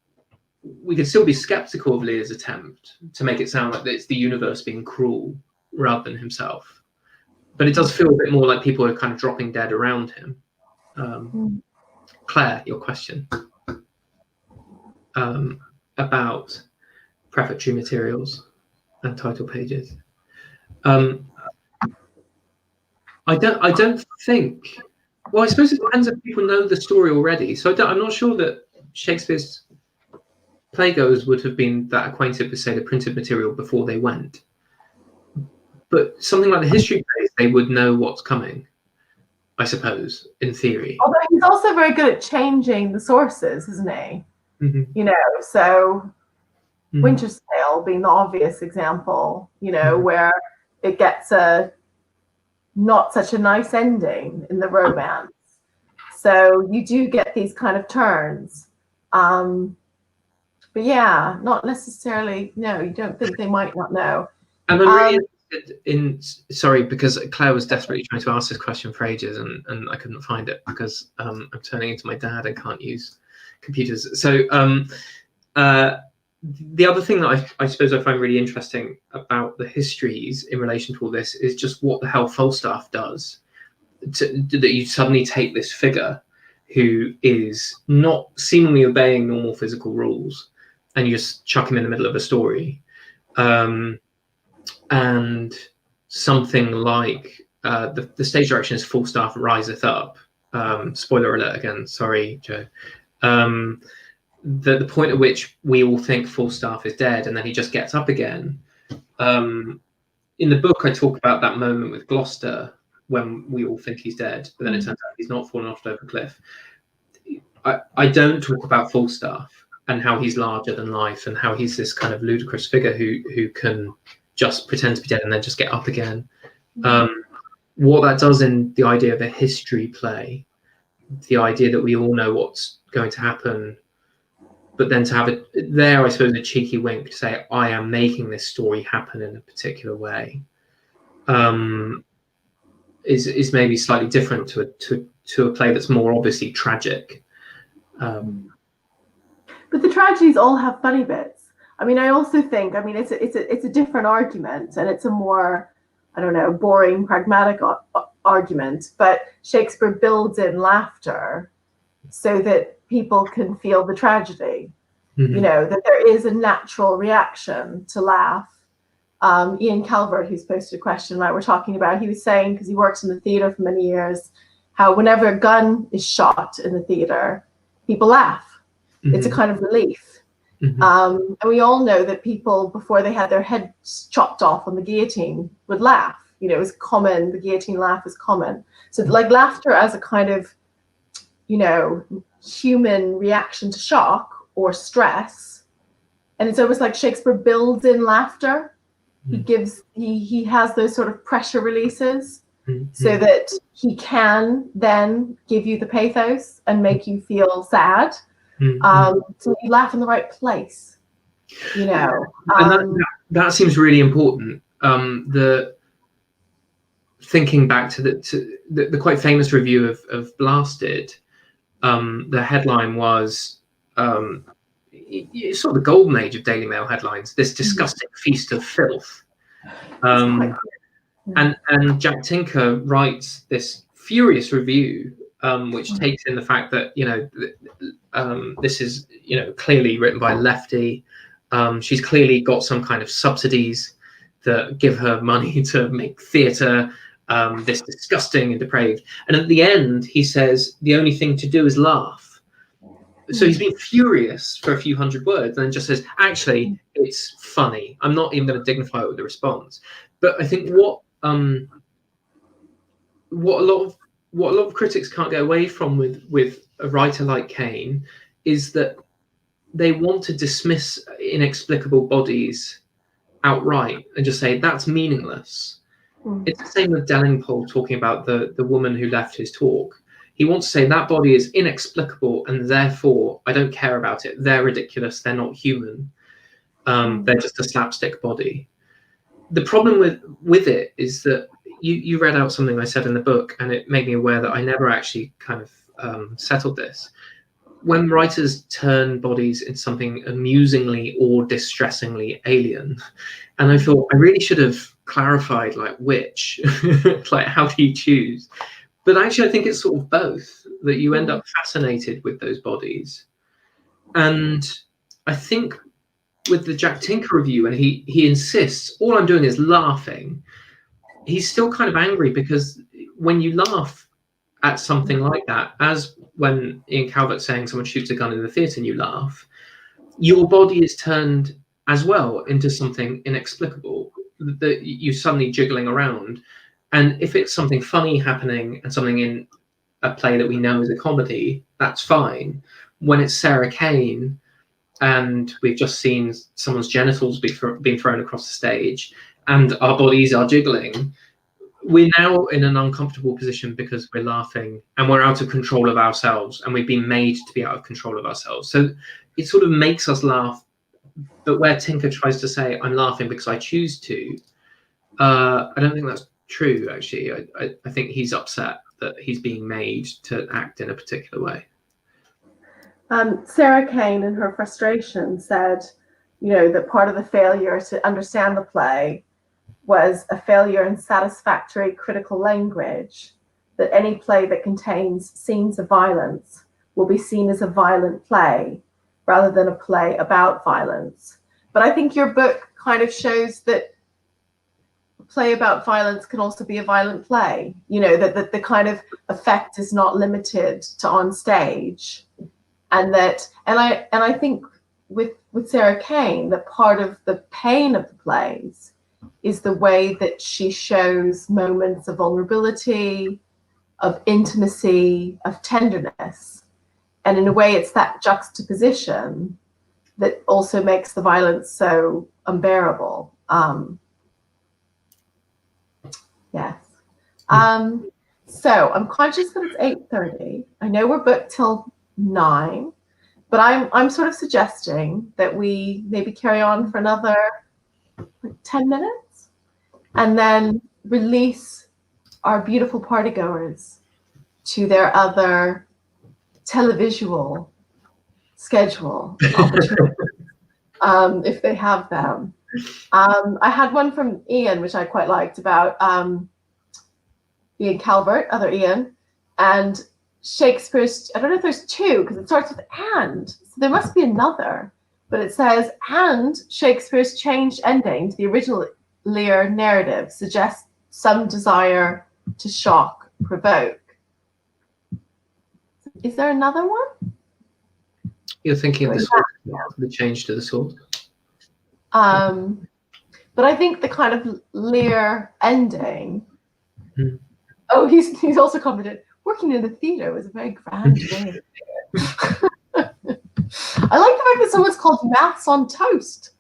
be skeptical of Lear's attempt to make it sound like it's the universe being cruel rather than himself. But it does feel a bit more like people are kind of dropping dead around him. Claire, your question about prefatory materials and title pages. I don't think. Well, I suppose it depends if people know the story already. So I'm not sure that Shakespeare's playgoers would have been that acquainted with, say, the printed material before they went. But something like the history plays, they would know what's coming, I suppose, in theory. Although he's also very good at changing the sources, isn't he? You know, so Winter's Tale being the obvious example, where it gets a not such a nice ending in the romance. So you do get these kind of turns. But yeah, not necessarily, no, you don't think they might not know. And I'm really sorry, because Claire was desperately trying to ask this question for ages, and I couldn't find it because I'm turning into my dad and can't use computers. So the other thing that I suppose I find really interesting about the histories in relation to all this is just what the hell Falstaff does. that you suddenly take this figure who is not seemingly obeying normal physical rules, and you just chuck him in the middle of a story, and something like the stage direction is "Full staff riseth up." Spoiler alert again. Sorry, Joe. The point at which we all think Falstaff is dead, and then he just gets up again. In the book, I talk about that moment with Gloucester when we all think he's dead, but then it turns out he's not fallen off over a cliff. I don't talk about Falstaff and how he's larger than life and how he's this kind of ludicrous figure who can just pretend to be dead and then just get up again. What that does in the idea of a history play, the idea that we all know what's going to happen, but then to have it there, I suppose, a cheeky wink to say, I am making this story happen in a particular way, is maybe slightly different to a play that's more obviously tragic. But the tragedies all have funny bits. I mean, I also think, I mean, it's a different argument, and it's a more, I don't know, boring, pragmatic argument. But Shakespeare builds in laughter so that people can feel the tragedy. You know, that there is a natural reaction to laugh. Ian Calvert, who's posted a question like we're talking about, he was saying, because he works in the theatre for many years, how whenever a gun is shot in the theatre, people laugh. It's a kind of relief. And we all know that people, before they had their heads chopped off on the guillotine, would laugh. You know, it was common. The guillotine laugh was common. So like laughter as a kind of, you know, human reaction to shock or stress. And it's almost like Shakespeare builds in laughter. He has those sort of pressure releases so that he can then give you the pathos and make you feel sad. So you laugh in the right place, you know. And that seems really important. The thinking back to the quite famous review of Blasted, the headline was it's sort of the golden age of Daily Mail headlines, this disgusting feast of filth. And Jack Tinker writes this furious review, which takes in the fact that, you know, this is, you know, clearly written by a lefty. She's clearly got some kind of subsidies that give her money to make theatre, this disgusting and depraved. And at the end, he says, the only thing to do is laugh. So he's been furious for a few hundred words and then just says, actually, it's funny. I'm not even going to dignify it with a response. But I think what a lot of critics can't get away from with a writer like Cain is that they want to dismiss inexplicable bodies outright and just say that's meaningless. It's the same with Delingpole talking about the woman who left his talk. He wants to say that body is inexplicable and therefore I don't care about it. They're ridiculous. They're not human. They're just a slapstick body. The problem with it is that you read out something I said in the book, and it made me aware that I never actually kind of settled this. When writers turn bodies into something amusingly or distressingly alien, and I thought I really should have clarified like which, like how do you choose? But actually I think it's sort of both, that you end up fascinated with those bodies. And I think with the Jack Tinker review, and he insists, all I'm doing is laughing, he's still kind of angry because when you laugh at something like that, as when Ian Calvert's saying someone shoots a gun in the theatre and you laugh, your body is turned as well into something inexplicable, that you're suddenly jiggling around. And if it's something funny happening and something in a play that we know is a comedy, that's fine. When it's Sarah Kane and we've just seen someone's genitals being thrown across the stage and our bodies are jiggling, we're now in an uncomfortable position because we're laughing and we're out of control of ourselves, and we've been made to be out of control of ourselves. So it sort of makes us laugh. But where Tinker tries to say, I'm laughing because I choose to, I don't think that's true, actually. I think he's upset that he's being made to act in a particular way. Sarah Kane, in her frustration, said, you know, that part of the failure to understand the play was a failure in satisfactory critical language. that any play that contains scenes of violence will be seen as a violent play rather than a play about violence. But I think your book kind of shows that a play about violence can also be a violent play, you know, that the kind of effect is not limited to on stage. And I think with Sarah Kane, that part of the pain of the plays is the way that she shows moments of vulnerability, of intimacy, of tenderness. And in a way, it's that juxtaposition that also makes the violence so unbearable. Yes. So I'm conscious that it's 8:30. I know we're booked till 9, but I'm sort of suggesting that we maybe carry on for another 10 minutes and then release our beautiful partygoers to their other televisual schedule if they have them. I had one from Ian, which I quite liked, about Ian Calvert, other Ian, and Shakespeare's, I don't know if there's two, because it starts with and, so there must be another, but it says, and Shakespeare's changed ending to the original Lear narrative suggests some desire to shock, provoke. Is there another one? You're thinking of the change to the sword? But I think the kind of Lear ending. Oh, he's also commented, working in the theatre was a very grand day. I like the fact that someone's called maths on toast.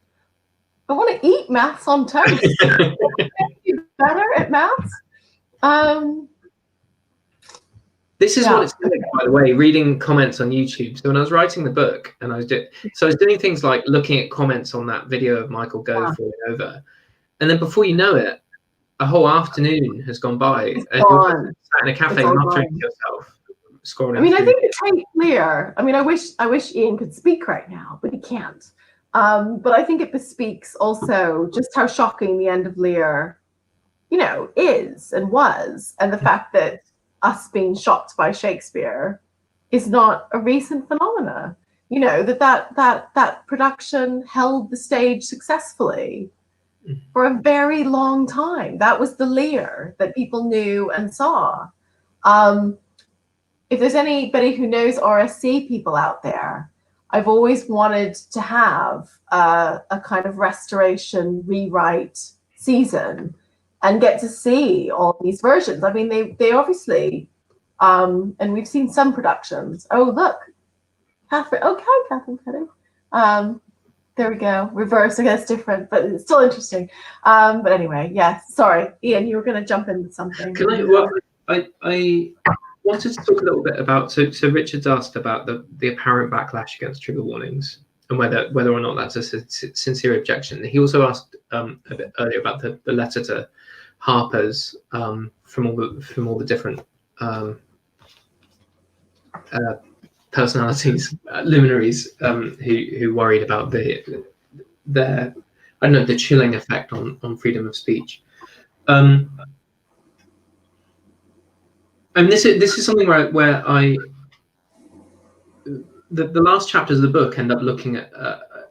I want to eat maths on toast. You better at maths. This is what it's like, by the way, reading comments on YouTube. So when I was writing the book, and I was doing things like looking at comments on that video of Michael Gove falling over, and then before you know it, a whole afternoon has gone by, and you're sat in a cafe muttering to yourself, scrolling. I mean, I think it's quite clear. I mean, I wish Ian could speak right now, but he can't. But I think it bespeaks also just how shocking the end of Lear, you know, is and was, and the fact that us being shocked by Shakespeare is not a recent phenomena. You know, that production held the stage successfully for a very long time. That was the Lear that people knew and saw. If there's anybody who knows RSC people out there, I've always wanted to have a kind of restoration rewrite season and get to see all these versions. I mean, they obviously, and we've seen some productions. Oh, look, Catherine. Okay, Catherine Cutting. There we go. Reverse, I guess, different, but it's still interesting. But anyway, yes. Sorry, Ian, you were going to jump into something. Can I? Well, I wanted to talk a little bit about. So Richard's asked about the apparent backlash against trigger warnings and whether or not that's a sincere objection. He also asked a bit earlier about the letter to Harper's from all the different personalities, luminaries who worried about the chilling effect on freedom of speech. And this is something where the last chapters of the book end up looking at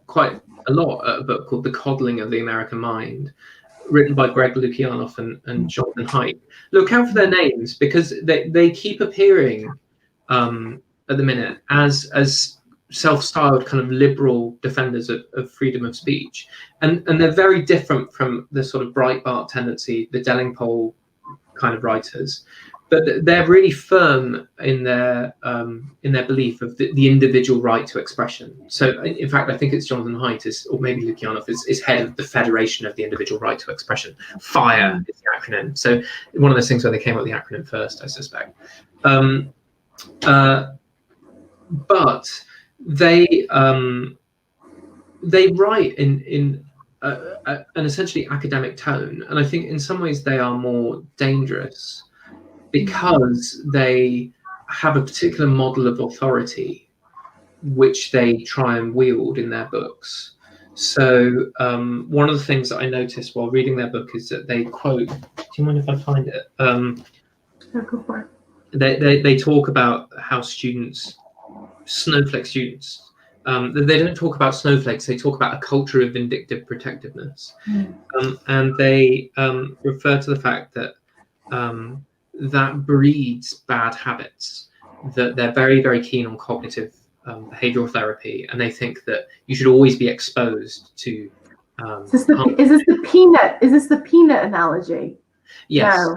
quite a lot at a book called The Coddling of the American Mind, written by Greg Lukianoff and Jonathan Haidt. Look out for their names, because they keep appearing at the minute as self-styled kind of liberal defenders of freedom of speech, and they're very different from the sort of Breitbart tendency, the Delingpole kind of writers, but they're really firm in their belief of the individual right to expression. So in fact, I think it's Jonathan Haidt or maybe Lukianoff is head of the Federation of the Individual Right to Expression. FIRE is the acronym. So one of those things where they came up with the acronym first, I suspect. But they write in an essentially academic tone, and I think in some ways they are more dangerous because they have a particular model of authority which they try and wield in their books. So one of the things that I noticed while reading their book is that they quote, do you mind if I find it? Yeah, go for it. they talk about how snowflake students, they don't talk about snowflakes, they talk about a culture of vindictive protectiveness. And they refer to the fact that that breeds bad habits, that they're very, very keen on cognitive behavioral therapy, and they think that you should always be exposed to. Is this the peanut analogy? Yes. No.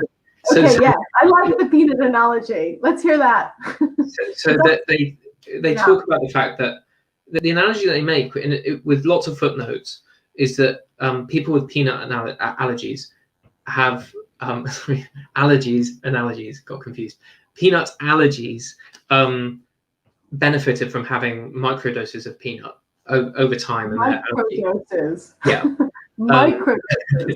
Okay, yeah, I like the peanut analogy. Let's hear that. So that they talk about the fact that the analogy that they make with lots of footnotes is that people with peanut allergies have allergies, got confused. Peanut allergies benefited from having microdoses of peanut over time. Microdoses. Yeah. Microdoses.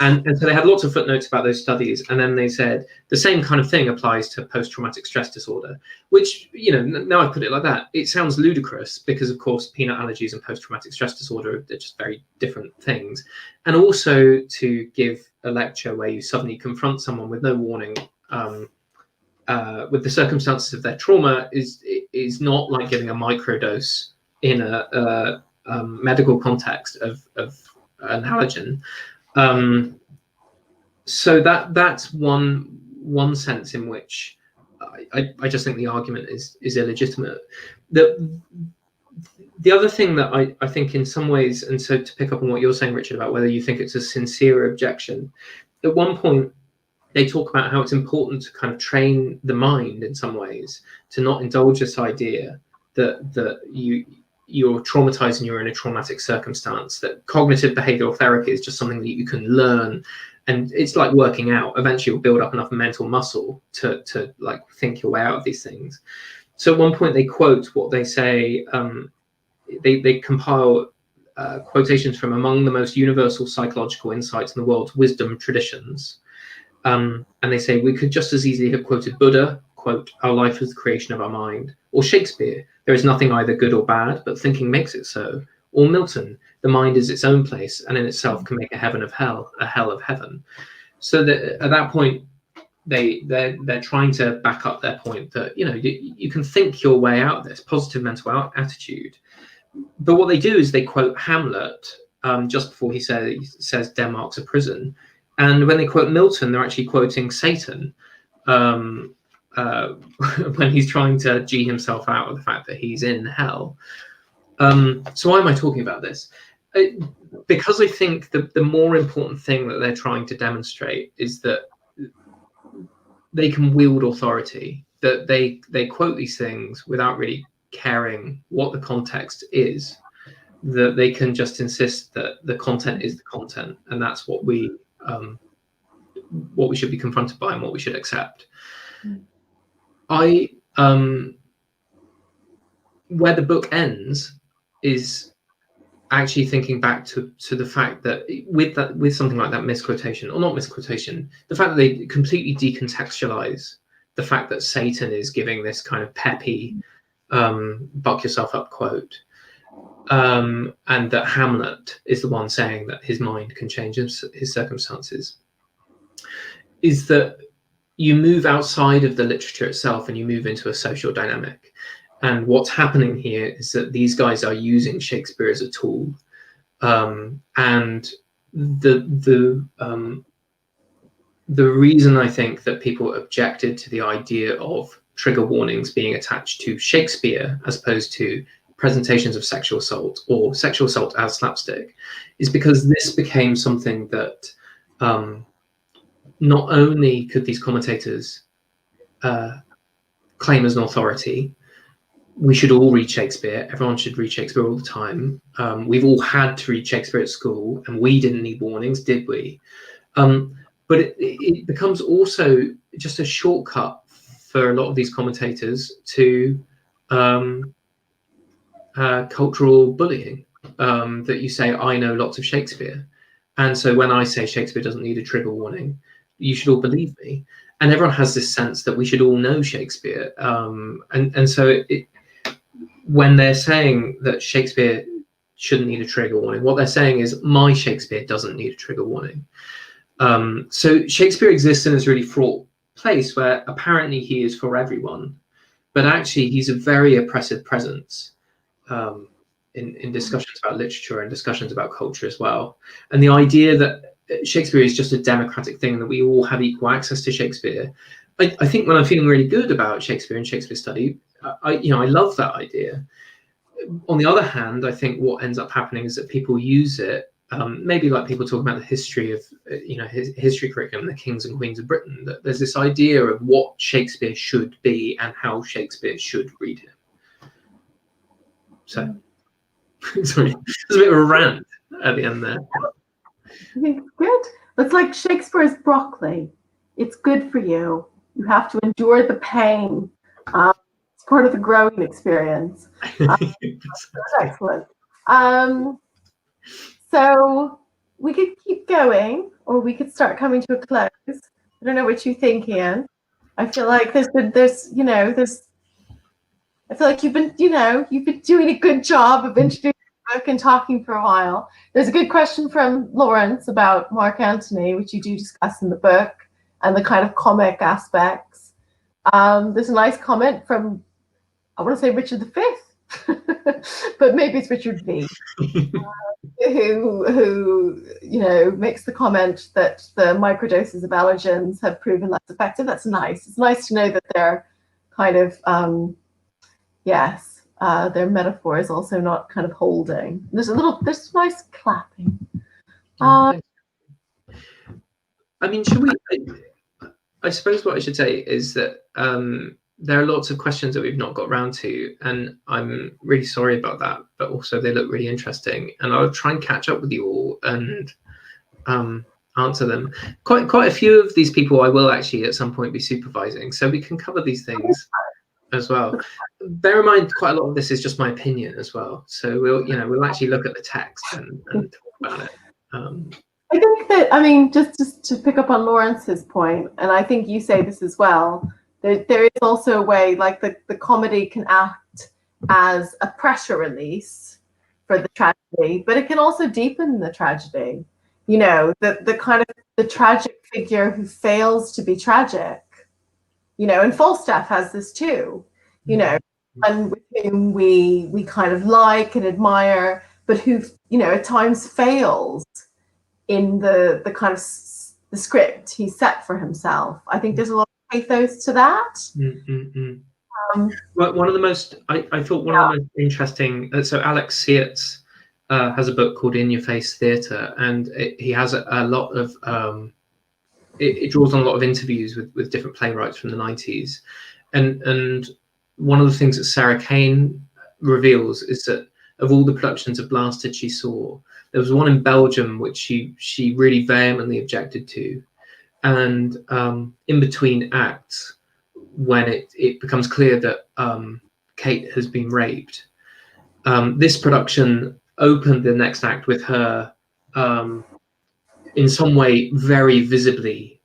And so they had lots of footnotes about those studies, and then they said the same kind of thing applies to post-traumatic stress disorder, which, now I've put it like that, it sounds ludicrous because, of course, peanut allergies and post-traumatic stress disorder are just very different things. And also to give a lecture where you suddenly confront someone with no warning with the circumstances of their trauma is not like giving a microdose in a medical context of an allergen. So that's one sense in which I just think the argument is illegitimate. The other thing that I think in some ways, and so to pick up on what you're saying, Richard, about whether you think it's a sincere objection, at one point they talk about how it's important to kind of train the mind in some ways to not indulge this idea that you're traumatized and you're in a traumatic circumstance, that cognitive behavioral therapy is just something that you can learn, and it's like working out. Eventually you'll build up enough mental muscle to like think your way out of these things. So at one point they quote what they say, they compile quotations from among the most universal psychological insights in the world's wisdom traditions, and they say we could just as easily have quoted Buddha, quote, "Our life is the creation of our mind," or Shakespeare, "There is nothing either good or bad, but thinking makes it so," or Milton, "The mind is its own place and in itself can make a heaven of hell, a hell of heaven." So that at that point they're trying to back up their point that you can think your way out of this, positive mental attitude. But what they do is they quote Hamlet just before he says Denmark's a prison, and when they quote Milton, they're actually quoting Satan when he's trying to gee himself out of the fact that he's in hell. So why am I talking about this? Because I think the more important thing that they're trying to demonstrate is that they can wield authority, that they quote these things without really caring what the context is, that they can just insist that the content is the content, and that's what we should be confronted by and what we should accept. Where the book ends is actually thinking back to the fact that with something like that misquotation, or not misquotation, the fact that they completely decontextualize the fact that Satan is giving this kind of peppy buck yourself up quote, and that Hamlet is the one saying that his mind can change his circumstances, is that you move outside of the literature itself and you move into a social dynamic. And what's happening here is that these guys are using Shakespeare as a tool, and the reason I think that people objected to the idea of trigger warnings being attached to Shakespeare as opposed to presentations of sexual assault or sexual assault as slapstick is because this became something that not only could these commentators claim as an authority, we should all read Shakespeare, everyone should read Shakespeare all the time, we've all had to read Shakespeare at school and we didn't need warnings, did we? But it becomes also just a shortcut for a lot of these commentators to cultural bullying, that you say, I know lots of Shakespeare, and so when I say Shakespeare doesn't need a trigger warning, you should all believe me. And everyone has this sense that we should all know Shakespeare, and so when they're saying that Shakespeare shouldn't need a trigger warning, what they're saying is my Shakespeare doesn't need a trigger warning. So Shakespeare exists in this really fraught place where apparently he is for everyone, but actually he's a very oppressive presence in discussions about literature and discussions about culture as well. And the idea that Shakespeare is just a democratic thing, that we all have equal access to Shakespeare. I think when I'm feeling really good about Shakespeare and Shakespeare study, I love that idea. On the other hand, I think what ends up happening is that people use it, maybe like people talk about the history of, history curriculum, the kings and queens of Britain, that there's this idea of what Shakespeare should be and how Shakespeare should read him. So, sorry, there's a bit of a rant at the end there. I think it's good. It's like Shakespeare is broccoli. It's good for you. You have to endure the pain. It's part of the growing experience. That's excellent. So we could keep going, or we could start coming to a close. I don't know what you think, Ian. I feel like I feel like you've been doing a good job of introducing the book and talking for a while. There's a good question from Lawrence about Mark Antony, which you do discuss in the book, and the kind of comic aspects. There's a nice comment from, I want to say Richard V, but maybe it's Richard V, who makes the comment that the microdoses of allergens have proven less effective. That's nice. It's nice to know that they're kind of their metaphor is also not kind of holding. There's nice clapping. I mean, I suppose what I should say is that there are lots of questions that we've not got round to, and I'm really sorry about that, but also they look really interesting, and I'll try and catch up with you all and answer them. Quite a few of these people I will actually at some point be supervising, so we can cover these things as well. Bear in mind, quite a lot of this is just my opinion as well, so we'll actually look at the text and talk about it. I think that, just to pick up on Lawrence's point, and I think you say this as well, there is also a way, like the comedy can act as a pressure release for the tragedy, but it can also deepen the tragedy. The kind of the tragic figure who fails to be tragic, and Falstaff has this too, and with whom we kind of like and admire, but who, at times fails in the kind of the script he set for himself. I think there's a lot of pathos to that. Well, one of the most interesting, so Alex Seitz has a book called In Your Face Theatre, and he has a lot of it draws on a lot of interviews with different playwrights from the 90s, and one of the things that Sarah Kane reveals is that of all the productions of Blasted she saw, there was one in Belgium which she really vehemently objected to, and in between acts, when it becomes clear that Kate has been raped, this production opened the next act with her in some way very visibly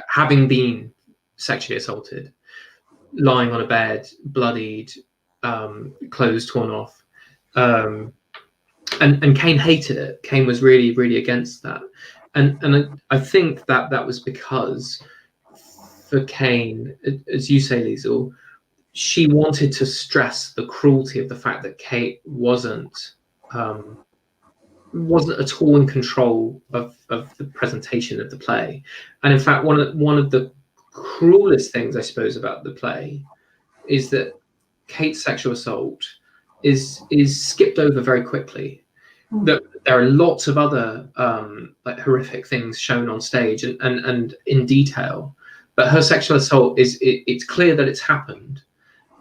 having been sexually assaulted, lying on a bed, bloodied, clothes torn off, and Kane hated it. Kane was really, really against that, and I think that was because for Kane, as you say, Lesel, she wanted to stress the cruelty of the fact that Kate wasn't at all in control of the presentation of the play. And in fact, one of the cruelest things, I suppose, about the play is that Kate's sexual assault is skipped over very quickly. That there are lots of other horrific things shown on stage and in detail, but her sexual assault it's clear that it's happened.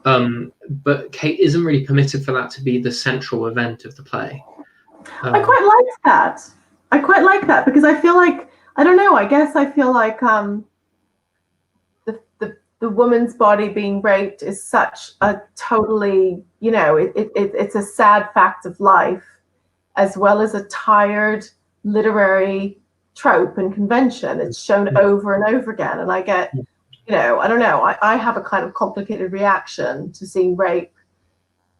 But Kate isn't really permitted for that to be the central event of the play. I quite like that. I quite like that because I feel like, I don't know, I guess I feel like the woman's body being raped is such a totally, it's a sad fact of life, as well as a tired literary trope and convention. It's shown over and over again. And I get, I don't know, I have a kind of complicated reaction to seeing rape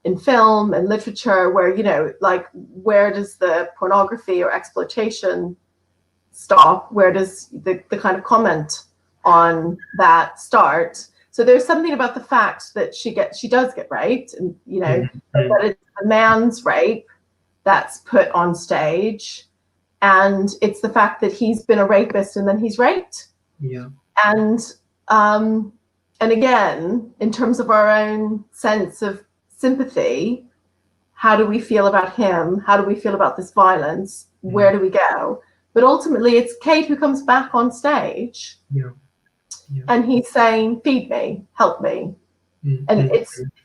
in film and literature where, where does the pornography or exploitation stop? Where does the kind of comment on that start. So there's something about the fact that she does get raped, and that it's a man's rape that's put on stage, and it's the fact that he's been a rapist and then he's raped. Yeah. And again, in terms of our own sense of sympathy, how do we feel about him? How do we feel about this violence? Where do we go? But ultimately, it's Kate who comes back on stage. Yeah. Yeah. And he's saying, feed me, help me. And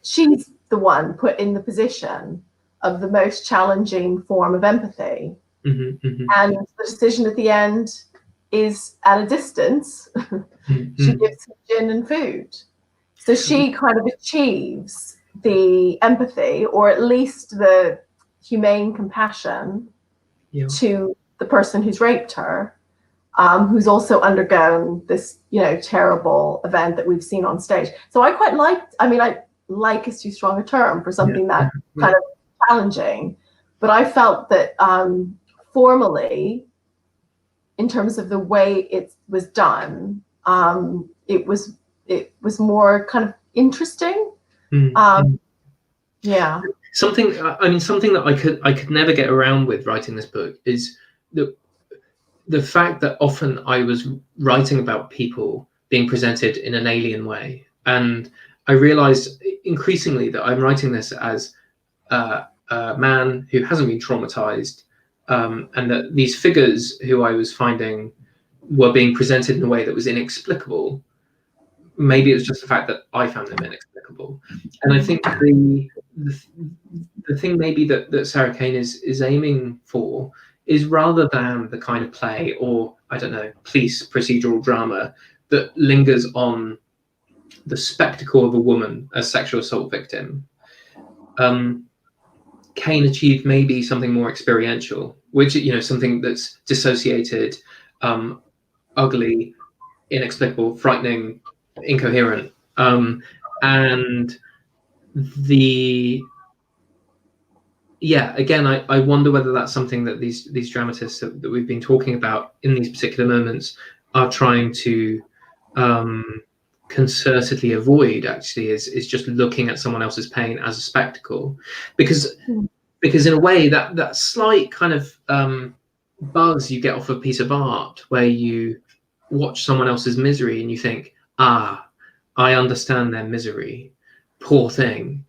she's the one put in the position of the most challenging form of empathy. And the decision at the end is at a distance. She gives him gin and food. So she kind of achieves the empathy, or at least the humane compassion to the person who's raped her. Who's also undergone this, terrible event that we've seen on stage. So I quite liked, like is too strong a term for something that kind of challenging, but I felt that formally, in terms of the way it was done, it was more kind of interesting. Yeah. Something that I could never get around with writing this book is the fact that often I was writing about people being presented in an alien way. And I realized increasingly that I'm writing this as a man who hasn't been traumatized, and that these figures who I was finding were being presented in a way that was inexplicable. Maybe it was just the fact that I found them inexplicable. And I think the thing maybe that Sarah Kane is aiming for is, rather than the kind of play or, I don't know, police procedural drama that lingers on the spectacle of a woman as sexual assault victim, Kane achieved maybe something more experiential, which, something that's dissociated, ugly, inexplicable, frightening, incoherent. And again, I wonder whether that's something that these dramatists that we've been talking about in these particular moments are trying to concertedly avoid, actually, is just looking at someone else's pain as a spectacle. Because in a way, that slight kind of buzz you get off a piece of art where you watch someone else's misery and you think, I understand their misery, poor thing.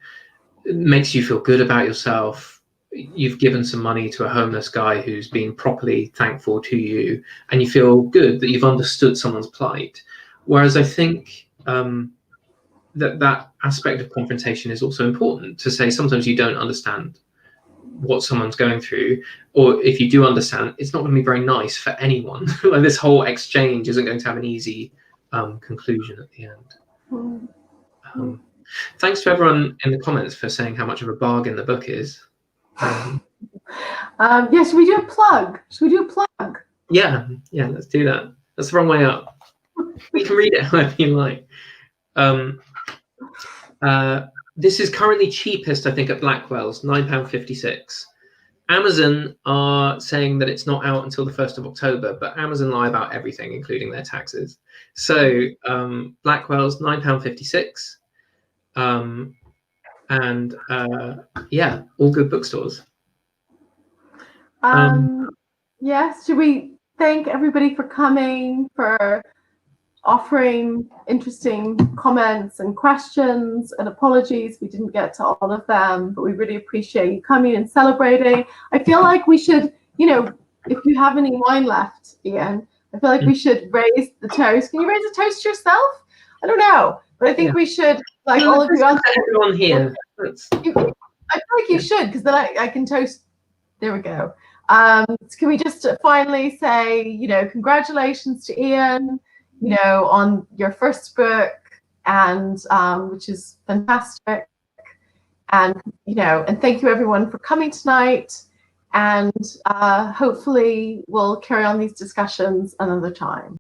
It makes you feel good about yourself. You've given some money to a homeless guy who's been properly thankful to you, and you feel good that you've understood someone's plight. Whereas I think that aspect of confrontation is also important, to say sometimes you don't understand what someone's going through, or if you do understand, it's not going to be very nice for anyone. Like, this whole exchange isn't going to have an easy conclusion at the end. Thanks to everyone in the comments for saying how much of a bargain the book is. Should we do a plug? Yeah, let's do that. That's the wrong way up. You can read it however you like. This is currently cheapest, I think, at Blackwell's, £9.56. Amazon are saying that it's not out until the 1st of October, but Amazon lie about everything, including their taxes. So Blackwell's £9.56. And all good bookstores. Yes, should we thank everybody for coming, for offering interesting comments and questions, and apologies we didn't get to all of them, but we really appreciate you coming and celebrating. I feel like we should, if you have any wine left, Ian, I feel like we should raise the toast. Can you raise a toast yourself? I don't know, but I think we should, like all of you else. Everyone here. I feel like you should, because then I can toast. There we go. Can we just finally say, congratulations to Ian, on your first book, and which is fantastic. And, and thank you everyone for coming tonight. And hopefully we'll carry on these discussions another time.